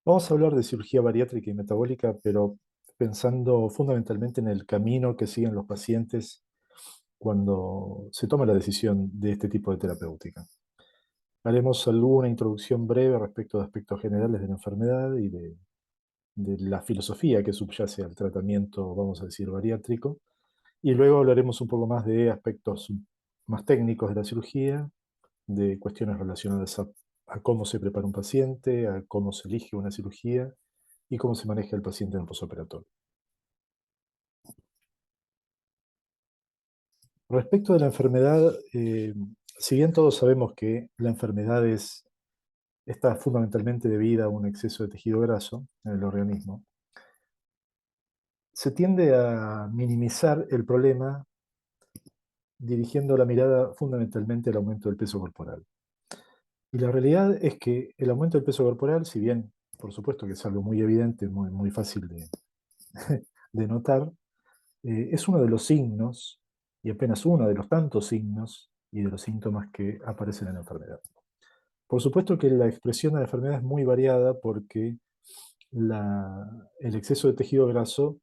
Vamos a hablar de cirugía bariátrica y metabólica, pero pensando fundamentalmente en el camino que siguen los pacientes cuando se toma la decisión de este tipo de terapéutica. Haremos alguna introducción breve respecto de aspectos generales de la enfermedad y de la filosofía que subyace al tratamiento, vamos a decir, bariátrico, y luego hablaremos un poco más de aspectos más técnicos de la cirugía, de cuestiones relacionadas a cómo se prepara un paciente, a cómo se elige una cirugía y cómo se maneja el paciente en el posoperatorio. Respecto de la enfermedad, si bien todos sabemos que la enfermedad está fundamentalmente debida a un exceso de tejido graso en el organismo, se tiende a minimizar el problema dirigiendo la mirada fundamentalmente al aumento del peso corporal. Y la realidad es que el aumento del peso corporal, si bien por supuesto que es algo muy evidente, muy fácil de notar, es uno de los signos, y apenas uno de los tantos signos y de los síntomas que aparecen en la enfermedad. Por supuesto que la expresión de la enfermedad es muy variada porque el exceso de tejido graso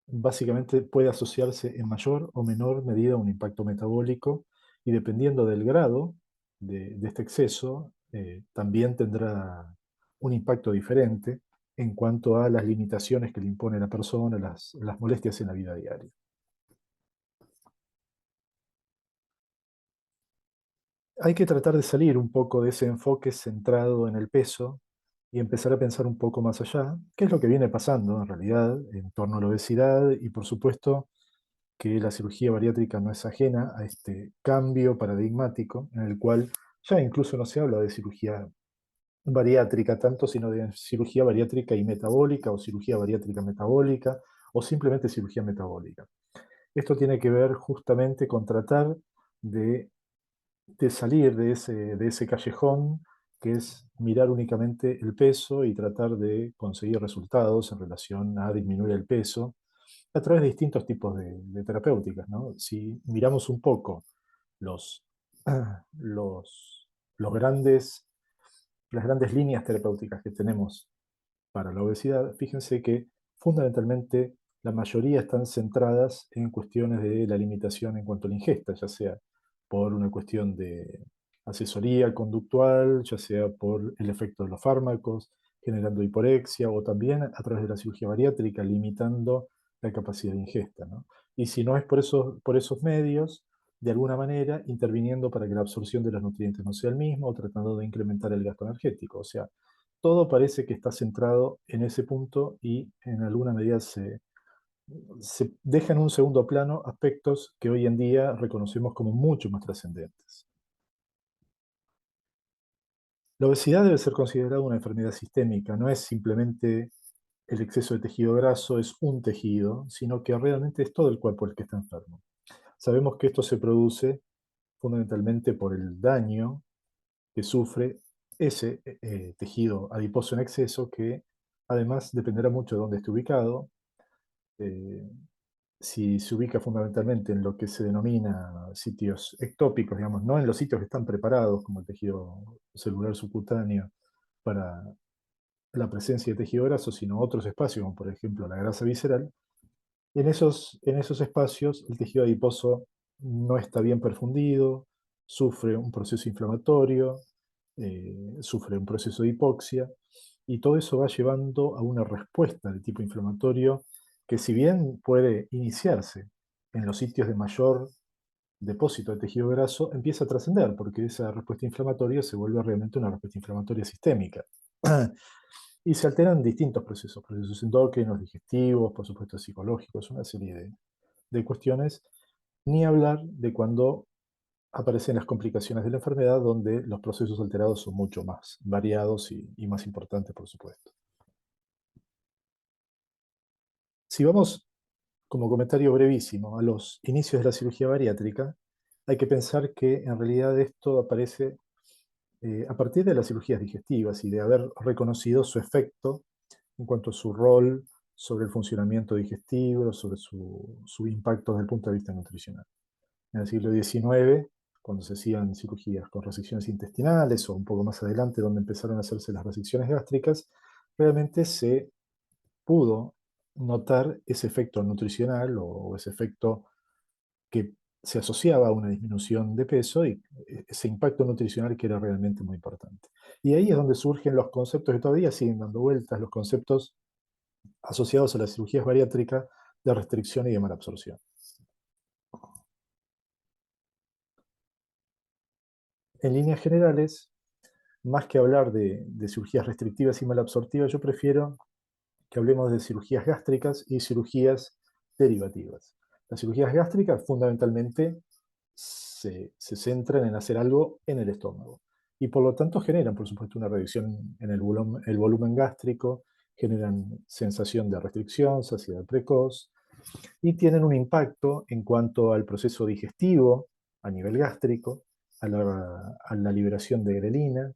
básicamente puede asociarse en mayor o menor medida a un impacto metabólico y dependiendo del grado de este exceso, también tendrá un impacto diferente en cuanto a las limitaciones que le impone la persona, las molestias en la vida diaria. Hay que tratar de salir un poco de ese enfoque centrado en el peso y empezar a pensar un poco más allá, qué es lo que viene pasando en realidad en torno a la obesidad y por supuesto que la cirugía bariátrica no es ajena a este cambio paradigmático en el cual ya incluso no se habla de cirugía bariátrica tanto, sino de cirugía bariátrica y metabólica o cirugía bariátrica metabólica o simplemente cirugía metabólica. Esto tiene que ver justamente con tratar de salir de ese callejón que es mirar únicamente el peso y tratar de conseguir resultados en relación a disminuir el peso a través de distintos tipos de terapéuticas, ¿no? Si miramos un poco los, los, los grandes, las grandes líneas terapéuticas que tenemos para la obesidad, fíjense que fundamentalmente la mayoría están centradas en cuestiones de la limitación en cuanto a la ingesta, ya sea por una cuestión de asesoría conductual, ya sea por el efecto de los fármacos, generando hiporexia, o también a través de la cirugía bariátrica, limitando la capacidad de ingesta, ¿no? Y si no es por esos medios, de alguna manera interviniendo para que la absorción de los nutrientes no sea el mismo, o tratando de incrementar el gasto energético. O sea, todo parece que está centrado en ese punto y en alguna medida se deja en un segundo plano aspectos que hoy en día reconocemos como mucho más trascendentes. La obesidad debe ser considerada una enfermedad sistémica, no es simplemente el exceso de tejido graso, es un tejido, sino que realmente es todo el cuerpo el que está enfermo. Sabemos que esto se produce fundamentalmente por el daño que sufre ese tejido adiposo en exceso que además dependerá mucho de dónde esté ubicado. eh, si se ubica fundamentalmente en lo que se denomina sitios ectópicos, digamos, no en los sitios que están preparados como el tejido celular subcutáneo para la presencia de tejido graso, sino otros espacios, como por ejemplo la grasa visceral, en esos espacios el tejido adiposo no está bien perfundido, sufre un proceso inflamatorio, sufre un proceso de hipoxia, y todo eso va llevando a una respuesta de tipo inflamatorio que si bien puede iniciarse en los sitios de mayor depósito de tejido graso, empieza a trascender, porque esa respuesta inflamatoria se vuelve realmente una respuesta inflamatoria sistémica. Y se alteran distintos procesos, procesos endocrinos, digestivos, por supuesto psicológicos, una serie de cuestiones, ni hablar de cuando aparecen las complicaciones de la enfermedad, donde los procesos alterados son mucho más variados y más importantes, por supuesto. Si vamos, como comentario brevísimo, a los inicios de la cirugía bariátrica, hay que pensar que en realidad esto aparece a partir de las cirugías digestivas y de haber reconocido su efecto en cuanto a su rol sobre el funcionamiento digestivo, sobre su impacto desde el punto de vista nutricional. En el siglo XIX, cuando se hacían cirugías con resecciones intestinales, o un poco más adelante, donde empezaron a hacerse las resecciones gástricas, realmente se pudo notar ese efecto nutricional o ese efecto que se asociaba a una disminución de peso y ese impacto nutricional que era realmente muy importante. Y ahí es donde surgen los conceptos que todavía siguen dando vueltas, los conceptos asociados a las cirugías bariátricas de restricción y de malabsorción. En líneas generales, más que hablar de cirugías restrictivas y malabsortivas, yo prefiero que hablemos de cirugías gástricas y cirugías derivativas. Las cirugías gástricas fundamentalmente se centran en hacer algo en el estómago y por lo tanto generan, por supuesto, una reducción en el volumen gástrico, generan sensación de restricción, saciedad precoz y tienen un impacto en cuanto al proceso digestivo a nivel gástrico, a la liberación de grelina.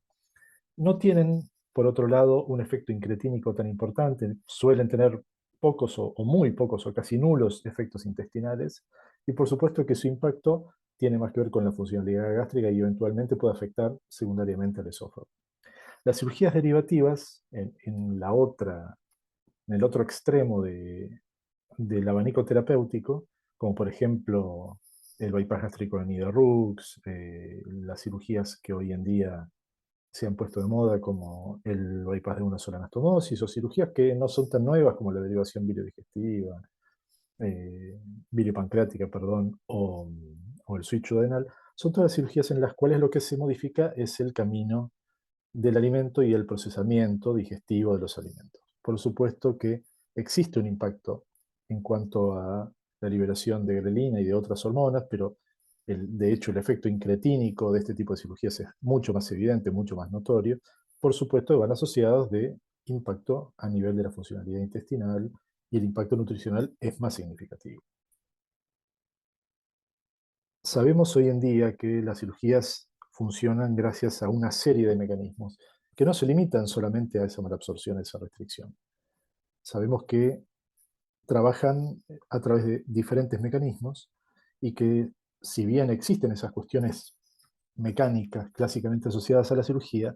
No tienen, por otro lado, un efecto incretínico tan importante, suelen tener pocos o muy pocos o casi nulos efectos intestinales, y por supuesto que su impacto tiene más que ver con la funcionalidad gástrica y eventualmente puede afectar secundariamente al esófago. Las cirugías derivativas, en el otro extremo del abanico terapéutico, como por ejemplo el bypass gástrico de Niederrux, las cirugías que hoy en día se han puesto de moda como el bypass de una sola anastomosis o cirugías que no son tan nuevas como la derivación biliodigestiva, eh, biliopancreática, perdón, o el switch duodenal, son todas cirugías en las cuales lo que se modifica es el camino del alimento y el procesamiento digestivo de los alimentos. Por supuesto que existe un impacto en cuanto a la liberación de grelina y de otras hormonas, pero de hecho el efecto incretínico de este tipo de cirugías es mucho más evidente, mucho más notorio. Por supuesto, van asociados de impacto a nivel de la funcionalidad intestinal y el impacto nutricional es más significativo. Sabemos hoy en día que las cirugías funcionan gracias a una serie de mecanismos que no se limitan solamente a esa malabsorción, a esa restricción. Sabemos que trabajan a través de diferentes mecanismos y que si bien existen esas cuestiones mecánicas clásicamente asociadas a la cirugía,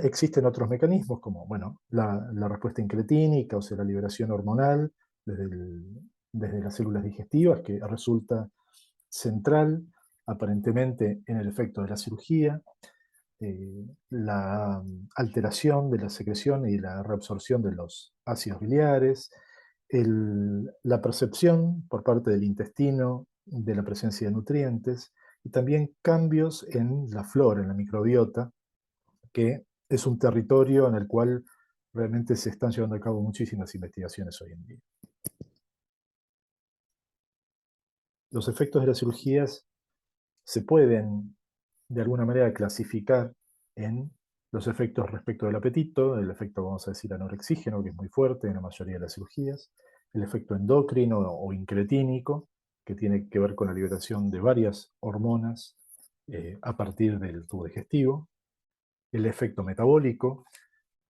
existen otros mecanismos como bueno, la respuesta incretínica, o sea, la liberación hormonal desde las células digestivas, que resulta central aparentemente en el efecto de la cirugía, la alteración de la secreción y la reabsorción de los ácidos biliares, la percepción por parte del intestino de la presencia de nutrientes y también cambios en la flora, en la microbiota, que es un territorio en el cual realmente se están llevando a cabo muchísimas investigaciones hoy en día. Los efectos de las cirugías se pueden de alguna manera clasificar en los efectos respecto del apetito, el efecto, vamos a decir, anorexígeno, que es muy fuerte en la mayoría de las cirugías, el efecto endocrino o incretínico, que tiene que ver con la liberación de varias hormonas a partir del tubo digestivo, el efecto metabólico,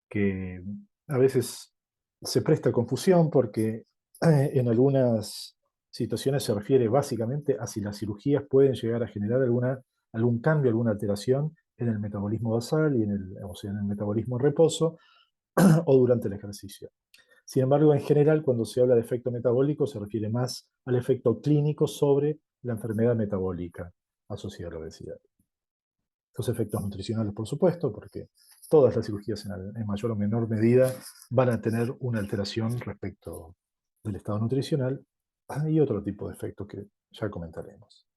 que a veces se presta a confusión porque en algunas situaciones se refiere básicamente a si las cirugías pueden llegar a generar algún cambio, alguna alteración en el metabolismo basal y o sea, en el metabolismo en reposo o durante el ejercicio. Sin embargo, en general, cuando se habla de efecto metabólico, se refiere más al efecto clínico sobre la enfermedad metabólica asociada a la obesidad. Los efectos nutricionales, por supuesto, porque todas las cirugías en mayor o menor medida van a tener una alteración respecto del estado nutricional y otro tipo de efectos que ya comentaremos.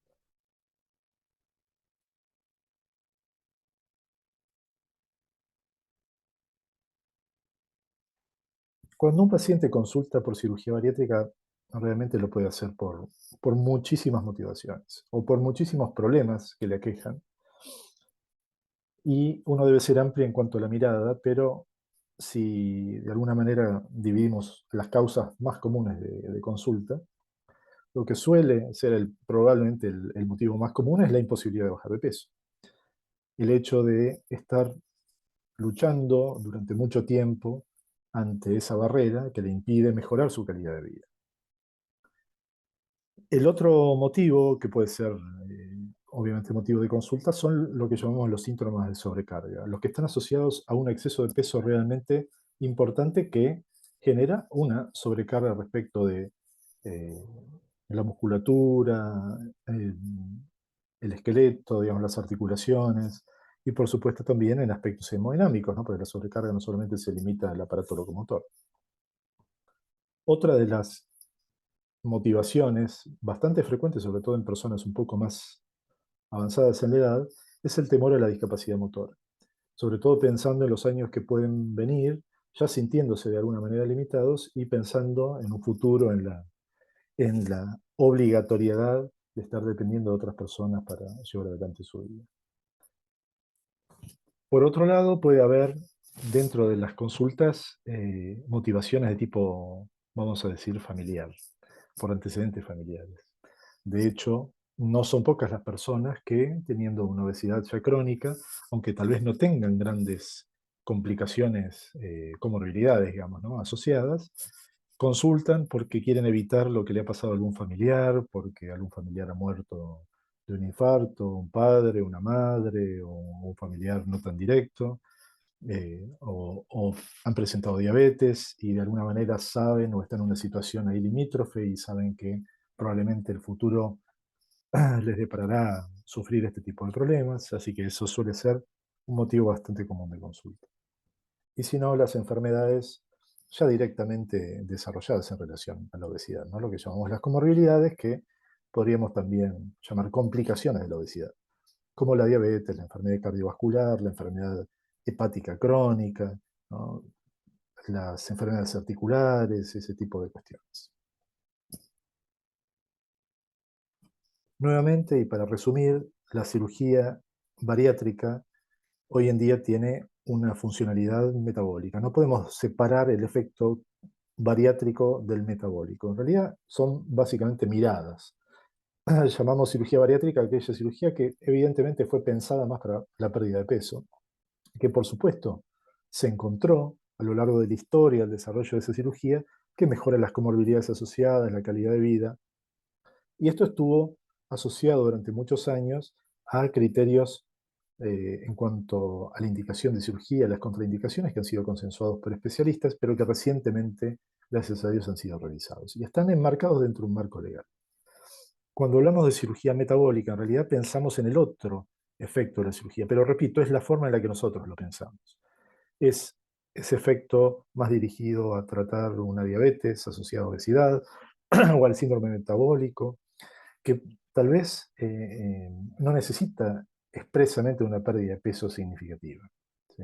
Cuando un paciente consulta por cirugía bariátrica, realmente lo puede hacer por muchísimas motivaciones o por muchísimos problemas que le aquejan. Y uno debe ser amplio en cuanto a la mirada, pero si de alguna manera dividimos las causas más comunes de consulta, lo que suele ser probablemente el motivo más común es la imposibilidad de bajar de peso. El hecho de estar luchando durante mucho tiempo ante esa barrera que le impide mejorar su calidad de vida. El otro motivo, que puede ser obviamente motivo de consulta, son lo que llamamos los síntomas de sobrecarga, los que están asociados a un exceso de peso realmente importante que genera una sobrecarga respecto de eh, la musculatura, eh, el esqueleto, digamos, las articulaciones, y por supuesto también en aspectos hemodinámicos, ¿no? Porque la sobrecarga no solamente se limita al aparato locomotor. Otra de las motivaciones bastante frecuentes, sobre todo en personas un poco más avanzadas en la edad, es el temor a la discapacidad motora. Sobre todo pensando en los años que pueden venir, ya sintiéndose de alguna manera limitados y pensando en un futuro, en la obligatoriedad de estar dependiendo de otras personas para llevar adelante su vida. Por otro lado, puede haber dentro de las consultas motivaciones de tipo, vamos a decir, familiar, por antecedentes familiares. De hecho, no son pocas las personas que, teniendo una obesidad ya crónica, aunque tal vez no tengan grandes complicaciones, comorbilidades, digamos, ¿no? asociadas, consultan porque quieren evitar lo que le ha pasado a algún familiar, porque algún familiar ha muerto de un infarto, un padre, una madre o un familiar no tan directo, o han presentado diabetes y de alguna manera saben o están en una situación ahí limítrofe y saben que probablemente el futuro les deparará sufrir este tipo de problemas, así que eso suele ser un motivo bastante común de consulta. Y si no, las enfermedades ya directamente desarrolladas en relación a la obesidad, ¿no? Lo que llamamos las comorbilidades, que podríamos también llamar complicaciones de la obesidad, como la diabetes, la enfermedad cardiovascular, la enfermedad hepática crónica, ¿no? Las enfermedades articulares, ese tipo de cuestiones. Nuevamente, y para resumir, la cirugía bariátrica hoy en día tiene una funcionalidad metabólica. No podemos separar el efecto bariátrico del metabólico. En realidad son básicamente miradas. Llamamos cirugía bariátrica aquella cirugía que evidentemente fue pensada más para la pérdida de peso, que por supuesto se encontró a lo largo de la historia, el desarrollo de esa cirugía, que mejora las comorbilidades asociadas, la calidad de vida. Y esto estuvo asociado durante muchos años a criterios en cuanto a la indicación de cirugía, las contraindicaciones que han sido consensuados por especialistas, pero que recientemente, gracias a Dios, han sido revisados y están enmarcados dentro de un marco legal. Cuando hablamos de cirugía metabólica, en realidad pensamos en el otro efecto de la cirugía, pero repito, es la forma en la que nosotros lo pensamos. Es ese efecto más dirigido a tratar una diabetes asociada a obesidad o al síndrome metabólico, que tal vez no necesita expresamente una pérdida de peso significativa. ¿Sí?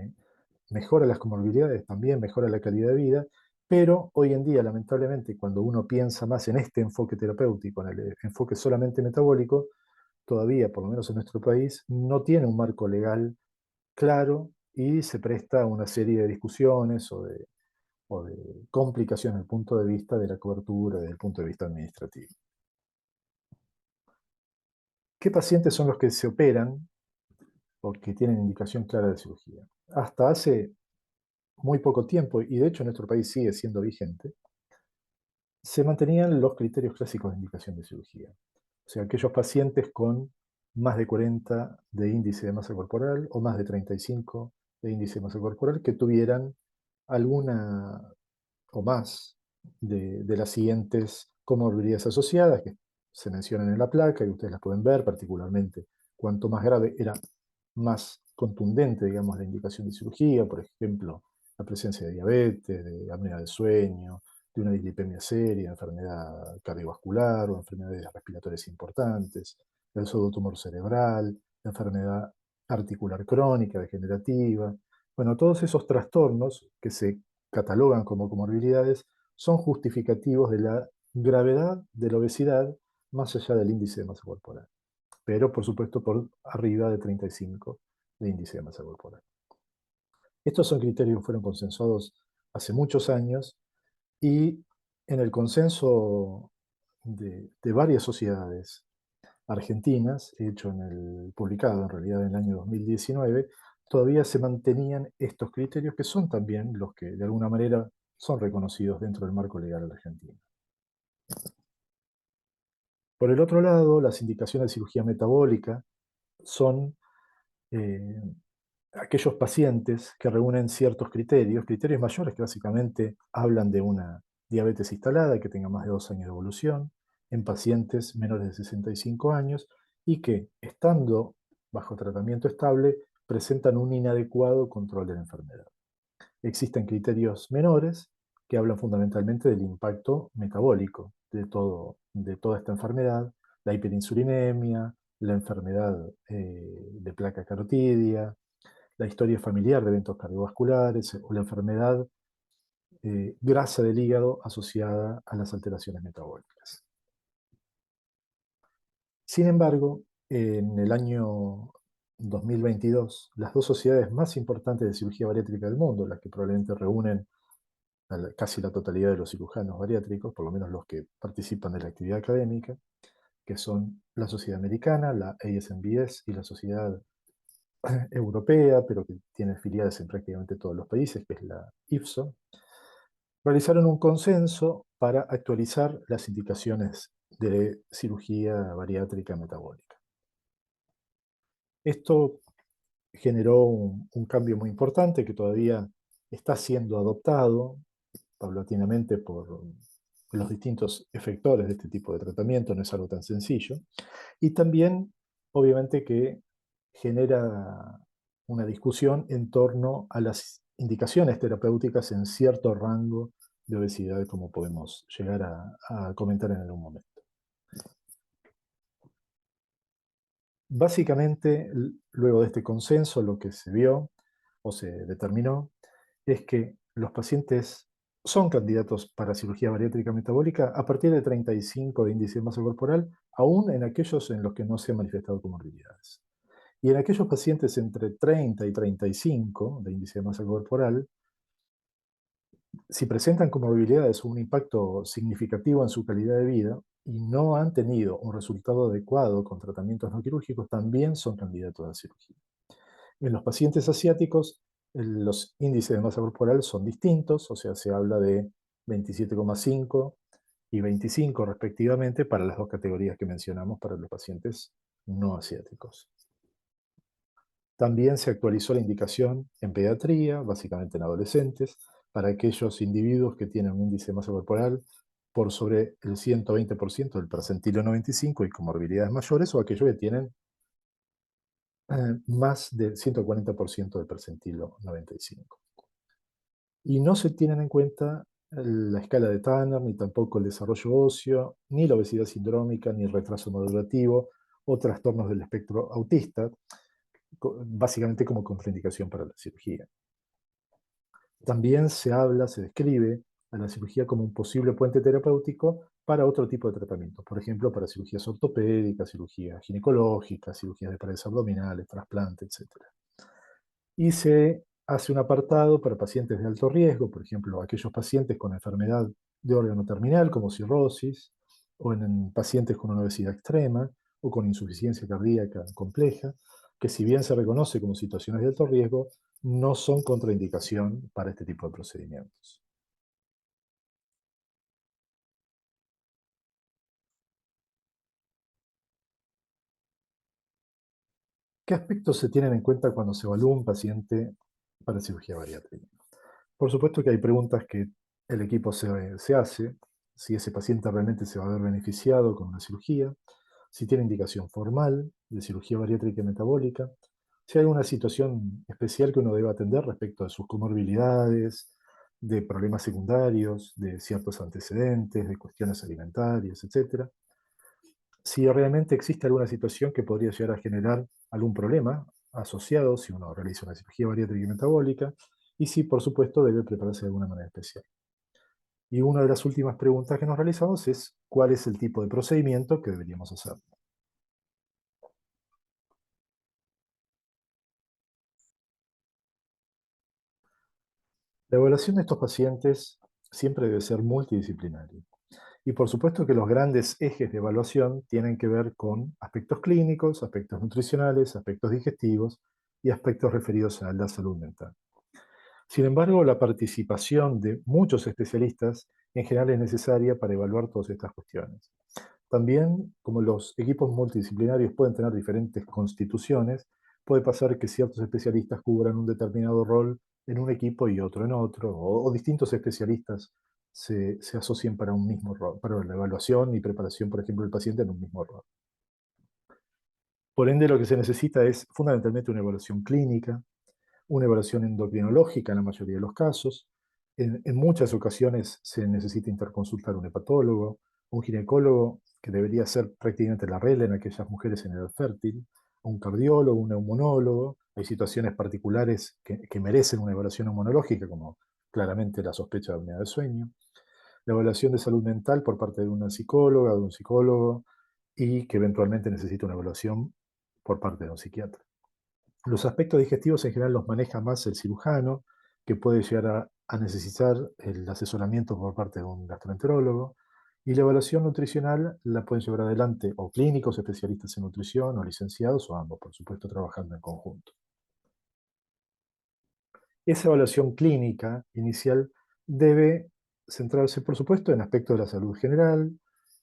Mejora las comorbilidades, también mejora la calidad de vida, pero hoy en día, lamentablemente, cuando uno piensa más en este enfoque terapéutico, en el enfoque solamente metabólico, todavía, por lo menos en nuestro país, no tiene un marco legal claro y se presta a una serie de discusiones o de complicaciones desde el punto de vista de la cobertura, desde el punto de vista administrativo. ¿Qué pacientes son los que se operan o que tienen indicación clara de cirugía? Hasta hace muy poco tiempo, y de hecho en nuestro país sigue siendo vigente, se mantenían los criterios clásicos de indicación de cirugía. O sea, aquellos pacientes con más de 40 de índice de masa corporal o más de 35 de índice de masa corporal que tuvieran alguna o más de las siguientes comorbilidades asociadas que se mencionan en la placa y ustedes las pueden ver, particularmente cuanto más grave era más contundente, digamos, la indicación de cirugía, por ejemplo, la presencia de diabetes, de apnea del sueño, de una dislipemia seria, enfermedad cardiovascular o enfermedades respiratorias importantes, el pseudotumor cerebral, la enfermedad articular crónica, degenerativa. Bueno, todos esos trastornos que se catalogan como comorbilidades son justificativos de la gravedad de la obesidad más allá del índice de masa corporal, pero por supuesto por arriba de 35 de índice de masa corporal. Estos son criterios que fueron consensuados hace muchos años y en el consenso de varias sociedades argentinas, hecho publicado en realidad en el año 2019, todavía se mantenían estos criterios que son también los que de alguna manera son reconocidos dentro del marco legal argentino. Por el otro lado, las indicaciones de cirugía metabólica son aquellos pacientes que reúnen ciertos criterios, criterios mayores que básicamente hablan de una diabetes instalada que tenga más de 2 años de evolución, en pacientes menores de 65 años y que, estando bajo tratamiento estable, presentan un inadecuado control de la enfermedad. Existen criterios menores que hablan fundamentalmente del impacto metabólico de toda esta enfermedad, la hiperinsulinemia, la enfermedad de placa carotidia, la historia familiar de eventos cardiovasculares o la enfermedad grasa del hígado asociada a las alteraciones metabólicas. Sin embargo, en el año 2022, las dos sociedades más importantes de cirugía bariátrica del mundo, las que probablemente reúnen a casi la totalidad de los cirujanos bariátricos, por lo menos los que participan de la actividad académica, que son la Sociedad Americana, la ASMBS y la Sociedad Europea, pero que tiene filiales en prácticamente todos los países, que es la IFSO, realizaron un consenso para actualizar las indicaciones de cirugía bariátrica metabólica. Esto generó un cambio muy importante que todavía está siendo adoptado paulatinamente por los distintos efectores de este tipo de tratamiento, no es algo tan sencillo, y también, obviamente, que genera una discusión en torno a las indicaciones terapéuticas en cierto rango de obesidad, como podemos llegar a comentar en algún momento. Básicamente, luego de este consenso, lo que se vio o se determinó es que los pacientes son candidatos para cirugía bariátrica metabólica a partir de 35 de índice de masa corporal, aún en aquellos en los que no se han manifestado comorbilidades. Y en aquellos pacientes entre 30 y 35 de índice de masa corporal, si presentan comorbilidades o un impacto significativo en su calidad de vida y no han tenido un resultado adecuado con tratamientos no quirúrgicos, también son candidatos a cirugía. En los pacientes asiáticos, los índices de masa corporal son distintos, o sea, se habla de 27,5 y 25 respectivamente para las dos categorías que mencionamos para los pacientes no asiáticos. También se actualizó la indicación en pediatría, básicamente en adolescentes, para aquellos individuos que tienen un índice de masa corporal por sobre el 120% del percentilo 95 y comorbilidades mayores, o aquellos que tienen más del 140% del percentilo 95. Y no se tienen en cuenta la escala de Tanner, ni tampoco el desarrollo óseo, ni la obesidad sindrómica, ni el retraso madurativo, o trastornos del espectro autista, básicamente como contraindicación para la cirugía. También se describe a la cirugía como un posible puente terapéutico para otro tipo de tratamientos, por ejemplo, para cirugías ortopédicas, cirugías ginecológicas, cirugías de paredes abdominales, trasplantes, etc. Y se hace un apartado para pacientes de alto riesgo, por ejemplo, aquellos pacientes con enfermedad de órgano terminal como cirrosis, o en pacientes con una obesidad extrema o con insuficiencia cardíaca compleja, que si bien se reconoce como situaciones de alto riesgo, no son contraindicación para este tipo de procedimientos. ¿Qué aspectos se tienen en cuenta cuando se evalúa un paciente para cirugía bariátrica? Por supuesto que hay preguntas que el equipo se hace, si ese paciente realmente se va a ver beneficiado con una cirugía, si tiene indicación formal de cirugía bariátrica y metabólica, si hay alguna situación especial que uno debe atender respecto de sus comorbilidades, de problemas secundarios, de ciertos antecedentes, de cuestiones alimentarias, etc. Si realmente existe alguna situación que podría llegar a generar algún problema asociado si uno realiza una cirugía bariátrica y metabólica, y si, por supuesto, debe prepararse de alguna manera especial. Y una de las últimas preguntas que nos realizamos es cuál es el tipo de procedimiento que deberíamos hacer. La evaluación de estos pacientes siempre debe ser multidisciplinaria. Y por supuesto que los grandes ejes de evaluación tienen que ver con aspectos clínicos, aspectos nutricionales, aspectos digestivos y aspectos referidos a la salud mental. Sin embargo, la participación de muchos especialistas en general es necesaria para evaluar todas estas cuestiones. También, como los equipos multidisciplinarios pueden tener diferentes constituciones, puede pasar que ciertos especialistas cubran un determinado rol en un equipo y otro en otro, o distintos especialistas se asocien para un mismo rol, para la evaluación y preparación, por ejemplo, del paciente en un mismo rol. Por ende, lo que se necesita es fundamentalmente una evaluación clínica, una evaluación endocrinológica en la mayoría de los casos. En muchas ocasiones se necesita interconsultar un hepatólogo, un ginecólogo, que debería ser prácticamente la regla en aquellas mujeres en edad fértil, un cardiólogo, un neumonólogo. Hay situaciones particulares que merecen una evaluación neumonológica, como claramente la sospecha de apnea del sueño. La evaluación de salud mental por parte de una psicóloga, de un psicólogo, y que eventualmente necesita una evaluación por parte de un psiquiatra. Los aspectos digestivos en general los maneja más el cirujano, que puede llegar a necesitar el asesoramiento por parte de un gastroenterólogo. Y la evaluación nutricional la pueden llevar adelante o clínicos especialistas en nutrición o licenciados o ambos, por supuesto, trabajando en conjunto. Esa evaluación clínica inicial debe centrarse, por supuesto, en aspectos de la salud general,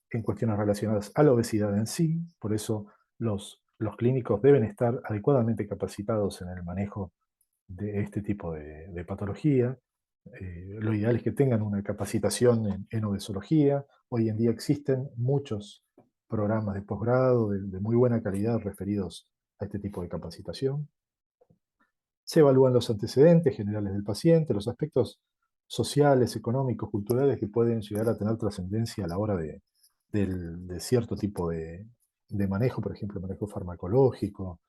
en cuestiones relacionadas a la obesidad en sí. Por eso los clínicos deben estar adecuadamente capacitados en el manejo de este tipo de patología. Lo ideal es que tengan una capacitación en obesología. Hoy en día existen muchos programas de posgrado de muy buena calidad referidos a este tipo de capacitación. Se evalúan los antecedentes generales del paciente, los aspectos sociales, económicos, culturales que pueden llegar a tener trascendencia a la hora de cierto tipo de manejo, por ejemplo, manejo farmacológico,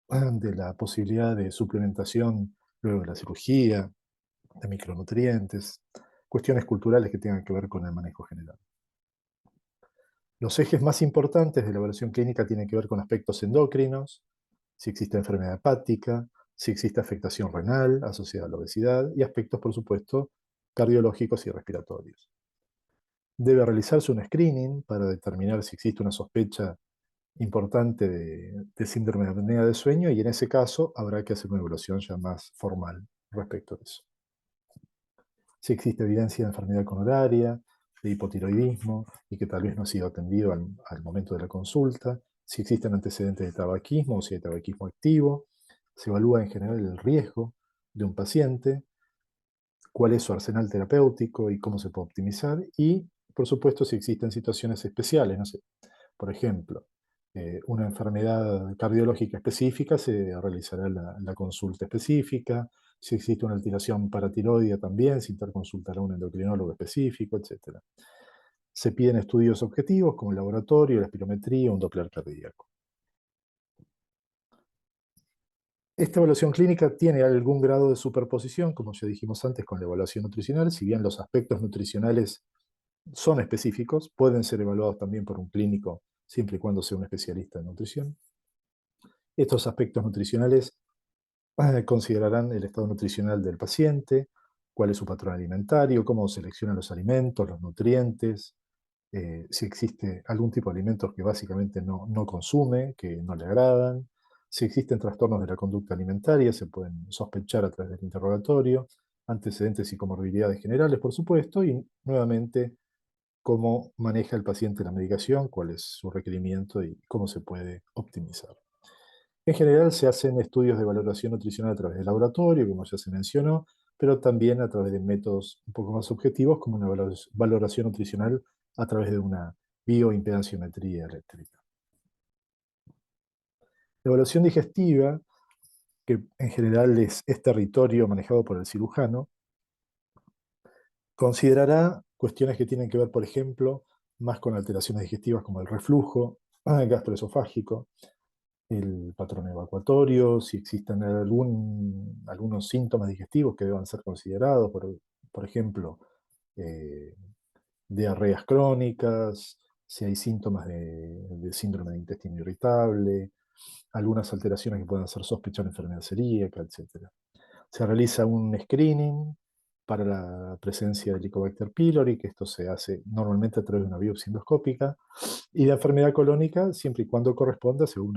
de la posibilidad de suplementación luego de la cirugía, de micronutrientes, cuestiones culturales que tengan que ver con el manejo general. Los ejes más importantes de la evaluación clínica tienen que ver con aspectos endocrinos, si existe enfermedad hepática, si existe afectación renal asociada a la obesidad y aspectos, por supuesto, cardiológicos y respiratorios. Debe realizarse un screening para determinar si existe una sospecha importante de síndrome de apnea del sueño y en ese caso habrá que hacer una evaluación ya más formal respecto a eso. Si existe evidencia de enfermedad coronaria, de hipotiroidismo y que tal vez no ha sido atendido al momento de la consulta, si existen antecedentes de tabaquismo o si hay tabaquismo activo, se evalúa en general el riesgo de un paciente, cuál es su arsenal terapéutico y cómo se puede optimizar y, por supuesto, si existen situaciones especiales, no sé, por ejemplo, una enfermedad cardiológica específica, se realizará la consulta específica. Si existe una alteración paratiroidea también, se interconsultará un endocrinólogo específico, etc. Se piden estudios objetivos como el laboratorio, la espirometría, un Doppler cardíaco. Esta evaluación clínica tiene algún grado de superposición, como ya dijimos antes, con la evaluación nutricional. Si bien los aspectos nutricionales son específicos, pueden ser evaluados también por un clínico, siempre y cuando sea un especialista en nutrición. Estos aspectos nutricionales considerarán el estado nutricional del paciente, cuál es su patrón alimentario, cómo selecciona los alimentos, los nutrientes, si existe algún tipo de alimentos que básicamente no consume, que no le agradan, si existen trastornos de la conducta alimentaria, se pueden sospechar a través del interrogatorio, antecedentes y comorbilidades generales, por supuesto, y nuevamente cómo maneja el paciente la medicación, cuál es su requerimiento y cómo se puede optimizar. En general se hacen estudios de valoración nutricional a través del laboratorio, como ya se mencionó, pero también a través de métodos un poco más objetivos, como una valoración nutricional a través de una bioimpedanciometría eléctrica. La evaluación digestiva, que en general es territorio manejado por el cirujano, considerará cuestiones que tienen que ver, por ejemplo, más con alteraciones digestivas como el reflujo gastroesofágico, el patrón evacuatorio, si existen algunos síntomas digestivos que deban ser considerados, por ejemplo, eh, diarreas crónicas, si hay síntomas de síndrome de intestino irritable, algunas alteraciones que puedan hacer sospechar enfermedad celíaca, etc. Se realiza un screening para la presencia de Helicobacter pylori, que esto se hace normalmente a través de una biopsia endoscópica, y de enfermedad colónica, siempre y cuando corresponda según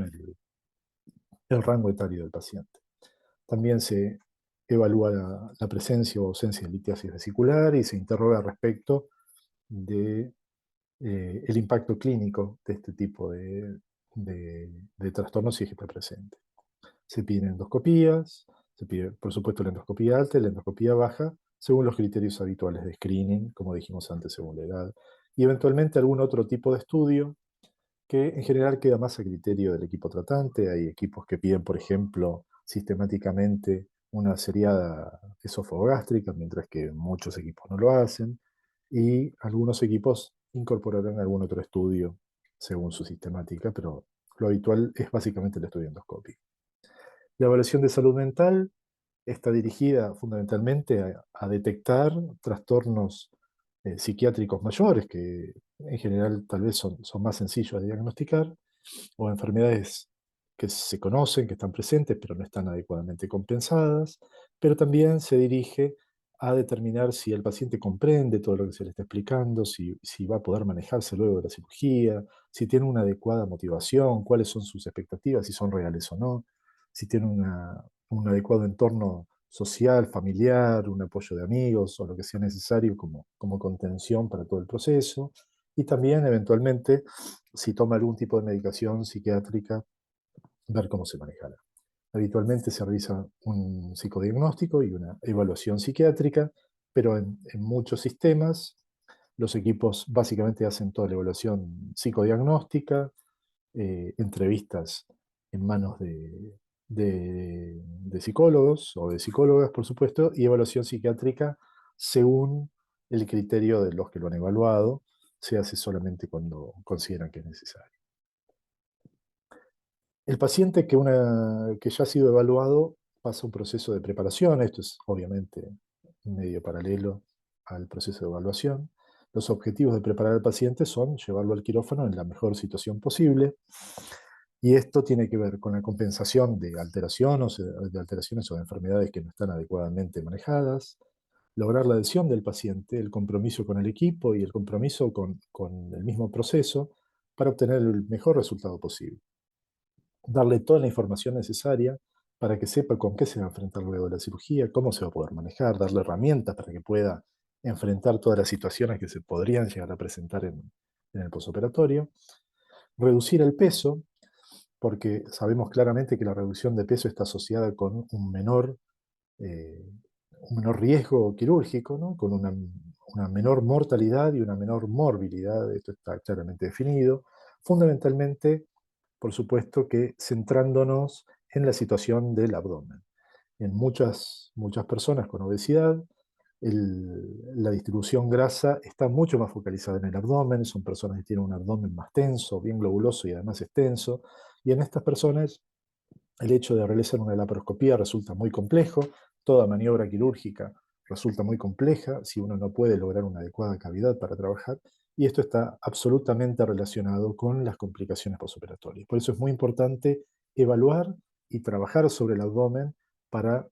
el rango etario del paciente. También se evalúa la presencia o ausencia de litiasis vesicular y se interroga respecto de el impacto clínico de este tipo de trastornos si es que está presente. Se piden endoscopías, se pide, por supuesto, la endoscopía alta y la endoscopía baja, según los criterios habituales de screening, como dijimos antes, según la edad, y eventualmente algún otro tipo de estudio que en general queda más a criterio del equipo tratante. Hay equipos que piden, por ejemplo, sistemáticamente una seriada esofogástrica, mientras que muchos equipos no lo hacen, y algunos equipos incorporarán algún otro estudio según su sistemática, pero lo habitual es básicamente el estudio endoscópico. La evaluación de salud mental está dirigida fundamentalmente a detectar trastornos psiquiátricos mayores, que en general tal vez son más sencillos de diagnosticar, o enfermedades que se conocen, que están presentes, pero no están adecuadamente compensadas, pero también se dirige a determinar si el paciente comprende todo lo que se le está explicando, si va a poder manejarse luego de la cirugía, si tiene una adecuada motivación, cuáles son sus expectativas, si son reales o no, si tiene un adecuado entorno social, familiar, un apoyo de amigos o lo que sea necesario como contención para todo el proceso, y también eventualmente si toma algún tipo de medicación psiquiátrica, ver cómo se manejará. Habitualmente se realiza un psicodiagnóstico y una evaluación psiquiátrica, pero en muchos sistemas los equipos básicamente hacen toda la evaluación psicodiagnóstica, entrevistas en manos de psicólogos o de psicólogas, por supuesto, y evaluación psiquiátrica según el criterio de los que lo han evaluado. Se hace solamente cuando consideran que es necesario. El paciente que ya ha sido evaluado pasa un proceso de preparación. Esto es obviamente medio paralelo al proceso de evaluación. Los objetivos de preparar al paciente son llevarlo al quirófano en la mejor situación posible, y esto tiene que ver con la compensación de alteraciones o de enfermedades que no están adecuadamente manejadas, lograr la adhesión del paciente, el compromiso con el equipo y el compromiso con el mismo proceso para obtener el mejor resultado posible. Darle toda la información necesaria para que sepa con qué se va a enfrentar luego de la cirugía, cómo se va a poder manejar, darle herramientas para que pueda enfrentar todas las situaciones que se podrían llegar a presentar en el posoperatorio. Reducir el peso, porque sabemos claramente que la reducción de peso está asociada con eh, un menor riesgo quirúrgico, ¿no? Con una menor mortalidad y una menor morbilidad. Esto está claramente definido. Fundamentalmente, por supuesto que centrándonos en la situación del abdomen. En muchas personas con obesidad, la distribución grasa está mucho más focalizada en el abdomen, son personas que tienen un abdomen más tenso, bien globuloso y además extenso, y en estas personas el hecho de realizar una laparoscopía resulta muy complejo, toda maniobra quirúrgica resulta muy compleja si uno no puede lograr una adecuada cavidad para trabajar, y esto está absolutamente relacionado con las complicaciones postoperatorias. Por eso es muy importante evaluar y trabajar sobre el abdomen para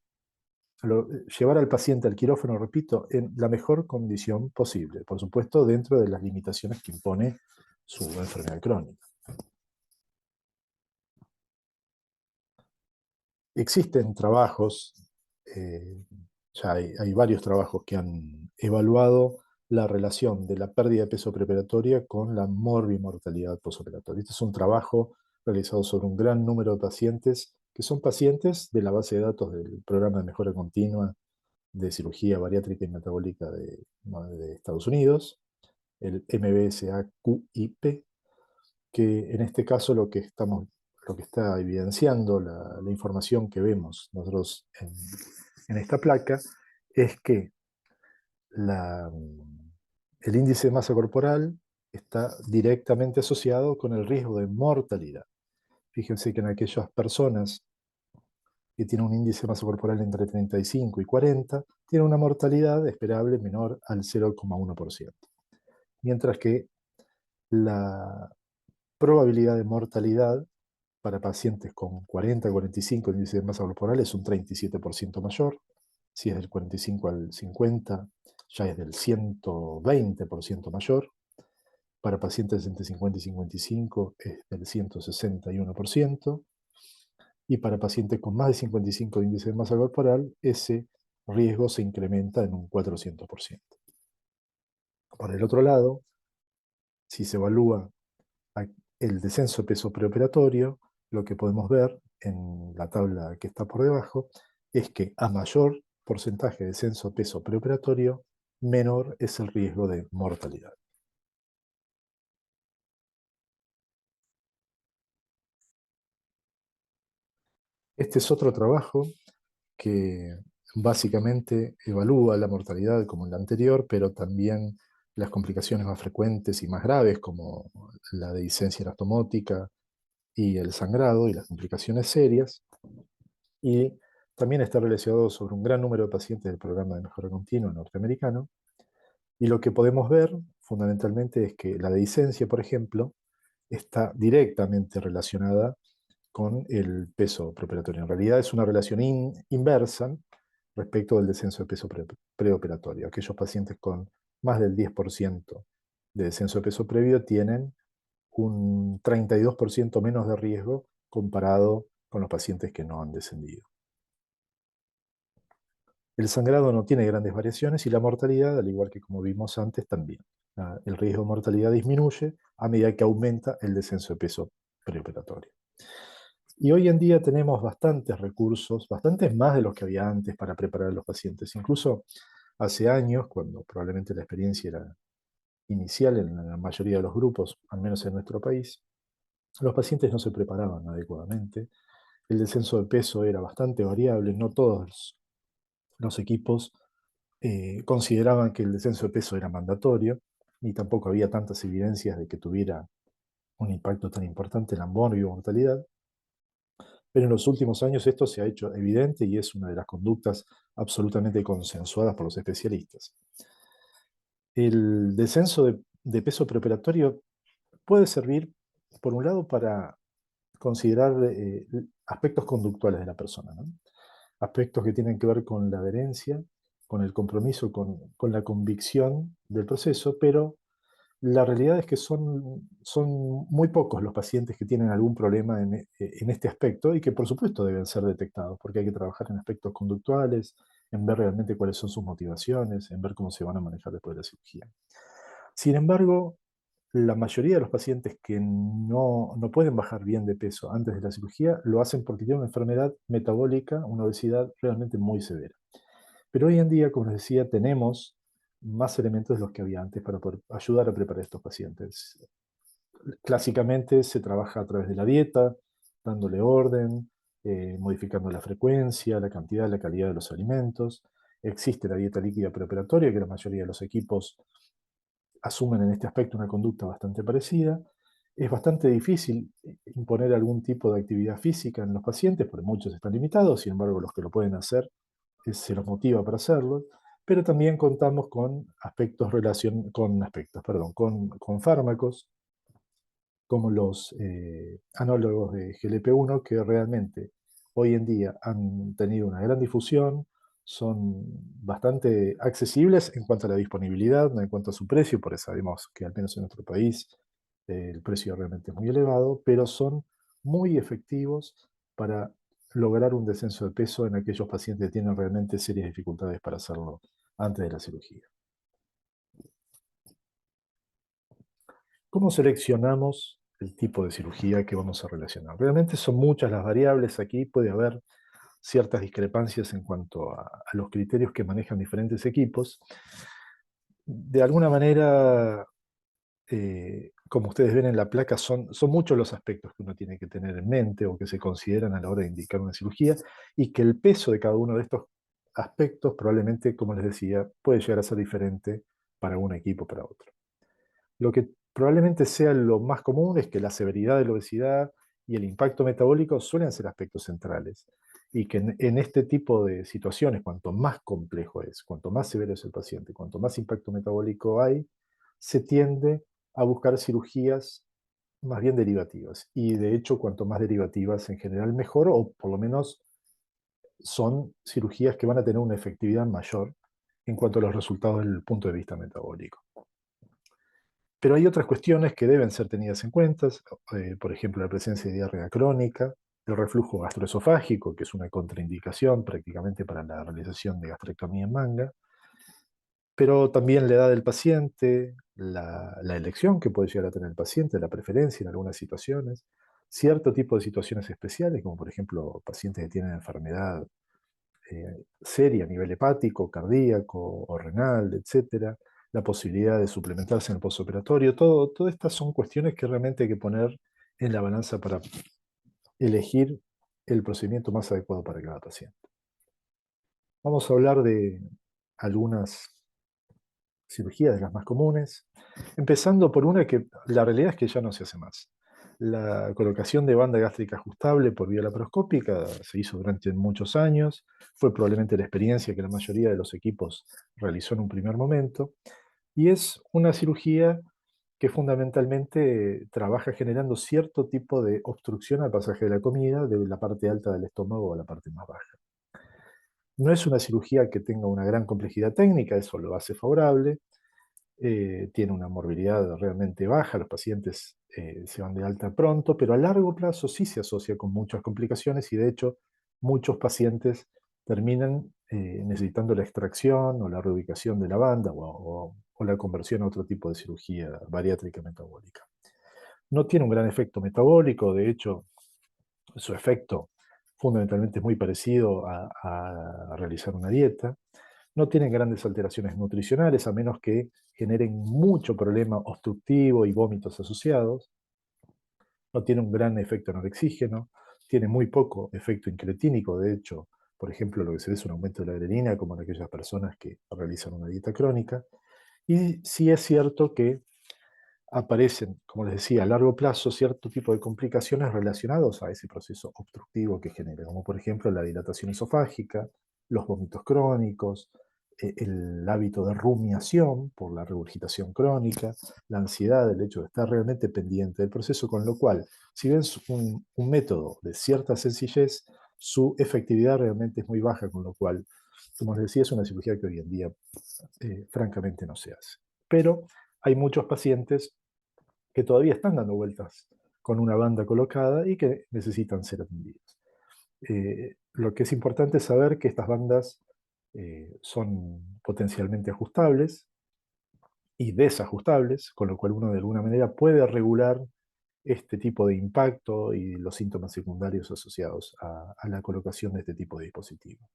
llevar al paciente al quirófano, repito, en la mejor condición posible, por supuesto dentro de las limitaciones que impone su enfermedad crónica. Existen trabajos, eh, ya hay varios trabajos que han evaluado la relación de la pérdida de peso preoperatoria con la morbimortalidad posoperatoria. Este es un trabajo realizado sobre un gran número de pacientes, que son pacientes de la base de datos del Programa de Mejora Continua de Cirugía Bariátrica y Metabólica de Estados Unidos, el MBSAQIP, que en este caso lo que está evidenciando la información que vemos nosotros en esta placa es que la, el índice de masa corporal está directamente asociado con el riesgo de mortalidad. Fíjense que en aquellas personas que tienen un índice de masa corporal entre 35 y 40, tienen una mortalidad esperable menor al 0,1%. Mientras que la probabilidad de mortalidad para pacientes con 40 a 45 de índice de masa corporal es un 37% mayor. Si es del 45 al 50, ya es del 120% mayor. Para pacientes entre 50 y 55 es del 161%. Y para pacientes con más de 55 de índice de masa corporal, ese riesgo se incrementa en un 400%. Por el otro lado, si se evalúa el descenso de peso preoperatorio, lo que podemos ver en la tabla que está por debajo es que a mayor porcentaje de descenso de peso preoperatorio, menor es el riesgo de mortalidad. Este es otro trabajo que básicamente evalúa la mortalidad como el anterior, pero también las complicaciones más frecuentes y más graves, como la dehiscencia anastomótica y el sangrado y las complicaciones serias. Y también está relacionado sobre un gran número de pacientes del programa de mejora continua norteamericano. Y lo que podemos ver fundamentalmente es que la dehiscencia, por ejemplo, está directamente relacionada con el peso preoperatorio. En realidad es una relación inversa respecto del descenso de peso preoperatorio. Aquellos pacientes con más del 10% de descenso de peso previo tienen un 32% menos de riesgo comparado con los pacientes que no han descendido. El sangrado no tiene grandes variaciones y la mortalidad, al igual que como vimos antes, también. El riesgo de mortalidad disminuye a medida que aumenta el descenso de peso preoperatorio. Y hoy en día tenemos bastantes recursos, bastantes más de los que había antes para preparar a los pacientes. Incluso hace años, cuando probablemente la experiencia era inicial en la mayoría de los grupos, al menos en nuestro país, los pacientes no se preparaban adecuadamente. El descenso de peso era bastante variable, no todos los equipos consideraban que el descenso de peso era mandatorio, ni tampoco había tantas evidencias de que tuviera un impacto tan importante en la mortalidad. Pero en los últimos años esto se ha hecho evidente y es una de las conductas absolutamente consensuadas por los especialistas. El descenso de peso preoperatorio puede servir, por un lado, para considerar aspectos conductuales de la persona, ¿no? Aspectos que tienen que ver con la adherencia, con el compromiso, con la convicción del proceso, pero la realidad es que son muy pocos los pacientes que tienen algún problema en este aspecto y que por supuesto deben ser detectados, porque hay que trabajar en aspectos conductuales, en ver realmente cuáles son sus motivaciones, en ver cómo se van a manejar después de la cirugía. Sin embargo, la mayoría de los pacientes que no pueden bajar bien de peso antes de la cirugía lo hacen porque tienen una enfermedad metabólica, una obesidad realmente muy severa. Pero hoy en día, como les decía, tenemos más elementos de los que había antes para poder ayudar a preparar a estos pacientes. Clásicamente se trabaja a través de la dieta, dándole orden, modificando la frecuencia, la cantidad, la calidad de los alimentos. Existe la dieta líquida preoperatoria, que la mayoría de los equipos asumen en este aspecto una conducta bastante parecida. Es bastante difícil imponer algún tipo de actividad física en los pacientes, porque muchos están limitados, sin embargo los que lo pueden hacer se los motiva para hacerlo, pero también contamos con con fármacos como los análogos de GLP-1 que realmente hoy en día han tenido una gran difusión, son bastante accesibles en cuanto a la disponibilidad, no en cuanto a su precio, porque sabemos que al menos en nuestro país el precio realmente es muy elevado, pero son muy efectivos para lograr un descenso de peso en aquellos pacientes que tienen realmente serias dificultades para hacerlo antes de la cirugía. ¿Cómo seleccionamos el tipo de cirugía que vamos a relacionar? Realmente son muchas las variables aquí, puede haber ciertas discrepancias en cuanto a los criterios que manejan diferentes equipos. De alguna manera, como ustedes ven en la placa, son muchos los aspectos que uno tiene que tener en mente o que se consideran a la hora de indicar una cirugía y que el peso de cada uno de estos aspectos probablemente, como les decía, puede llegar a ser diferente para un equipo o para otro. Lo que probablemente sea lo más común es que la severidad de la obesidad y el impacto metabólico suelen ser aspectos centrales y que en este tipo de situaciones, cuanto más complejo es, cuanto más severo es el paciente, cuanto más impacto metabólico hay, se tiende a buscar cirugías más bien derivativas. Y de hecho, cuanto más derivativas en general mejor, o por lo menos son cirugías que van a tener una efectividad mayor en cuanto a los resultados desde el punto de vista metabólico. Pero hay otras cuestiones que deben ser tenidas en cuenta, por ejemplo, la presencia de diarrea crónica, el reflujo gastroesofágico, que es una contraindicación prácticamente para la realización de gastrectomía en manga, pero también la edad del paciente, la elección que puede llegar a tener el paciente, la preferencia en algunas situaciones. cierto tipo de situaciones especiales, como por ejemplo pacientes que tienen enfermedad seria a nivel hepático, cardíaco o renal, etcétera, la posibilidad de suplementarse en el postoperatorio, todas estas son cuestiones que realmente hay que poner en la balanza para elegir el procedimiento más adecuado para cada paciente. Vamos a hablar de algunas cirugías de las más comunes, empezando por una que la realidad es que ya no se hace más. La colocación de banda gástrica ajustable por vía laparoscópica se hizo durante muchos años, fue probablemente la experiencia que la mayoría de los equipos realizó en un primer momento, y es una cirugía que fundamentalmente trabaja generando cierto tipo de obstrucción al pasaje de la comida de la parte alta del estómago a la parte más baja. No es una cirugía que tenga una gran complejidad técnica, eso lo hace favorable, tiene una morbilidad realmente baja, los pacientes se van de alta pronto, pero a largo plazo sí se asocia con muchas complicaciones y de hecho muchos pacientes terminan necesitando la extracción o la reubicación de la banda o la conversión a otro tipo de cirugía bariátrica metabólica. No tiene un gran efecto metabólico, de hecho su efecto fundamentalmente es muy parecido a realizar una dieta. No tienen grandes alteraciones nutricionales, a menos que generen mucho problema obstructivo y vómitos asociados. No tiene un gran efecto en el oxígeno, tiene muy poco efecto incretínico. De hecho, por ejemplo, lo que se ve es un aumento de la adrenalina, como en aquellas personas que realizan una dieta crónica. Y sí es cierto que aparecen, como les decía, a largo plazo cierto tipo de complicaciones relacionados a ese proceso obstructivo que genera, como por ejemplo la dilatación esofágica, los vómitos crónicos, el hábito de rumiación por la regurgitación crónica, la ansiedad, el hecho de estar realmente pendiente del proceso, con lo cual, si bien es un método de cierta sencillez, su efectividad realmente es muy baja, con lo cual, como les decía, es una cirugía que hoy en día francamente no se hace. Pero hay muchos pacientes que todavía están dando vueltas con una banda colocada y que necesitan ser atendidos. Lo que es importante es saber que estas bandas son potencialmente ajustables y desajustables, con lo cual uno de alguna manera puede regular este tipo de impacto y los síntomas secundarios asociados a la colocación de este tipo de dispositivo.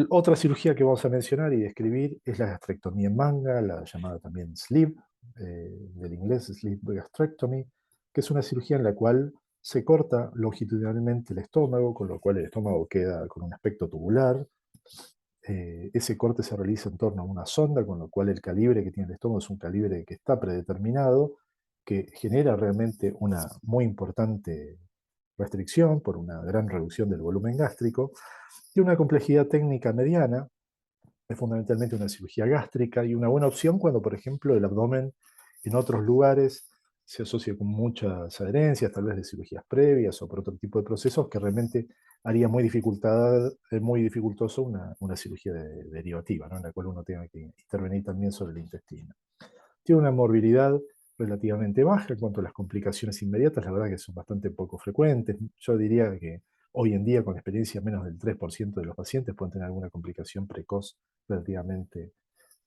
Otra cirugía que vamos a mencionar y describir es la gastrectomía en manga, la llamada también sleeve, del inglés sleeve gastrectomy, que es una cirugía en la cual se corta longitudinalmente el estómago, con lo cual el estómago queda con un aspecto tubular. Ese corte se realiza en torno a una sonda, con lo cual el calibre que tiene el estómago es un calibre que está predeterminado, que genera realmente una muy importante restricción por una gran reducción del volumen gástrico y una complejidad técnica mediana. Es fundamentalmente una cirugía gástrica y una buena opción cuando, por ejemplo, el abdomen en otros lugares se asocia con muchas adherencias, tal vez de cirugías previas o por otro tipo de procesos que realmente haría muy dificultoso una cirugía derivativa, ¿no? En la cual uno tenga que intervenir también sobre el intestino. Tiene una morbilidad relativamente baja en cuanto a las complicaciones inmediatas, la verdad que son bastante poco frecuentes. Yo diría que hoy en día, con la experiencia, menos del 3% de los pacientes pueden tener alguna complicación precoz relativamente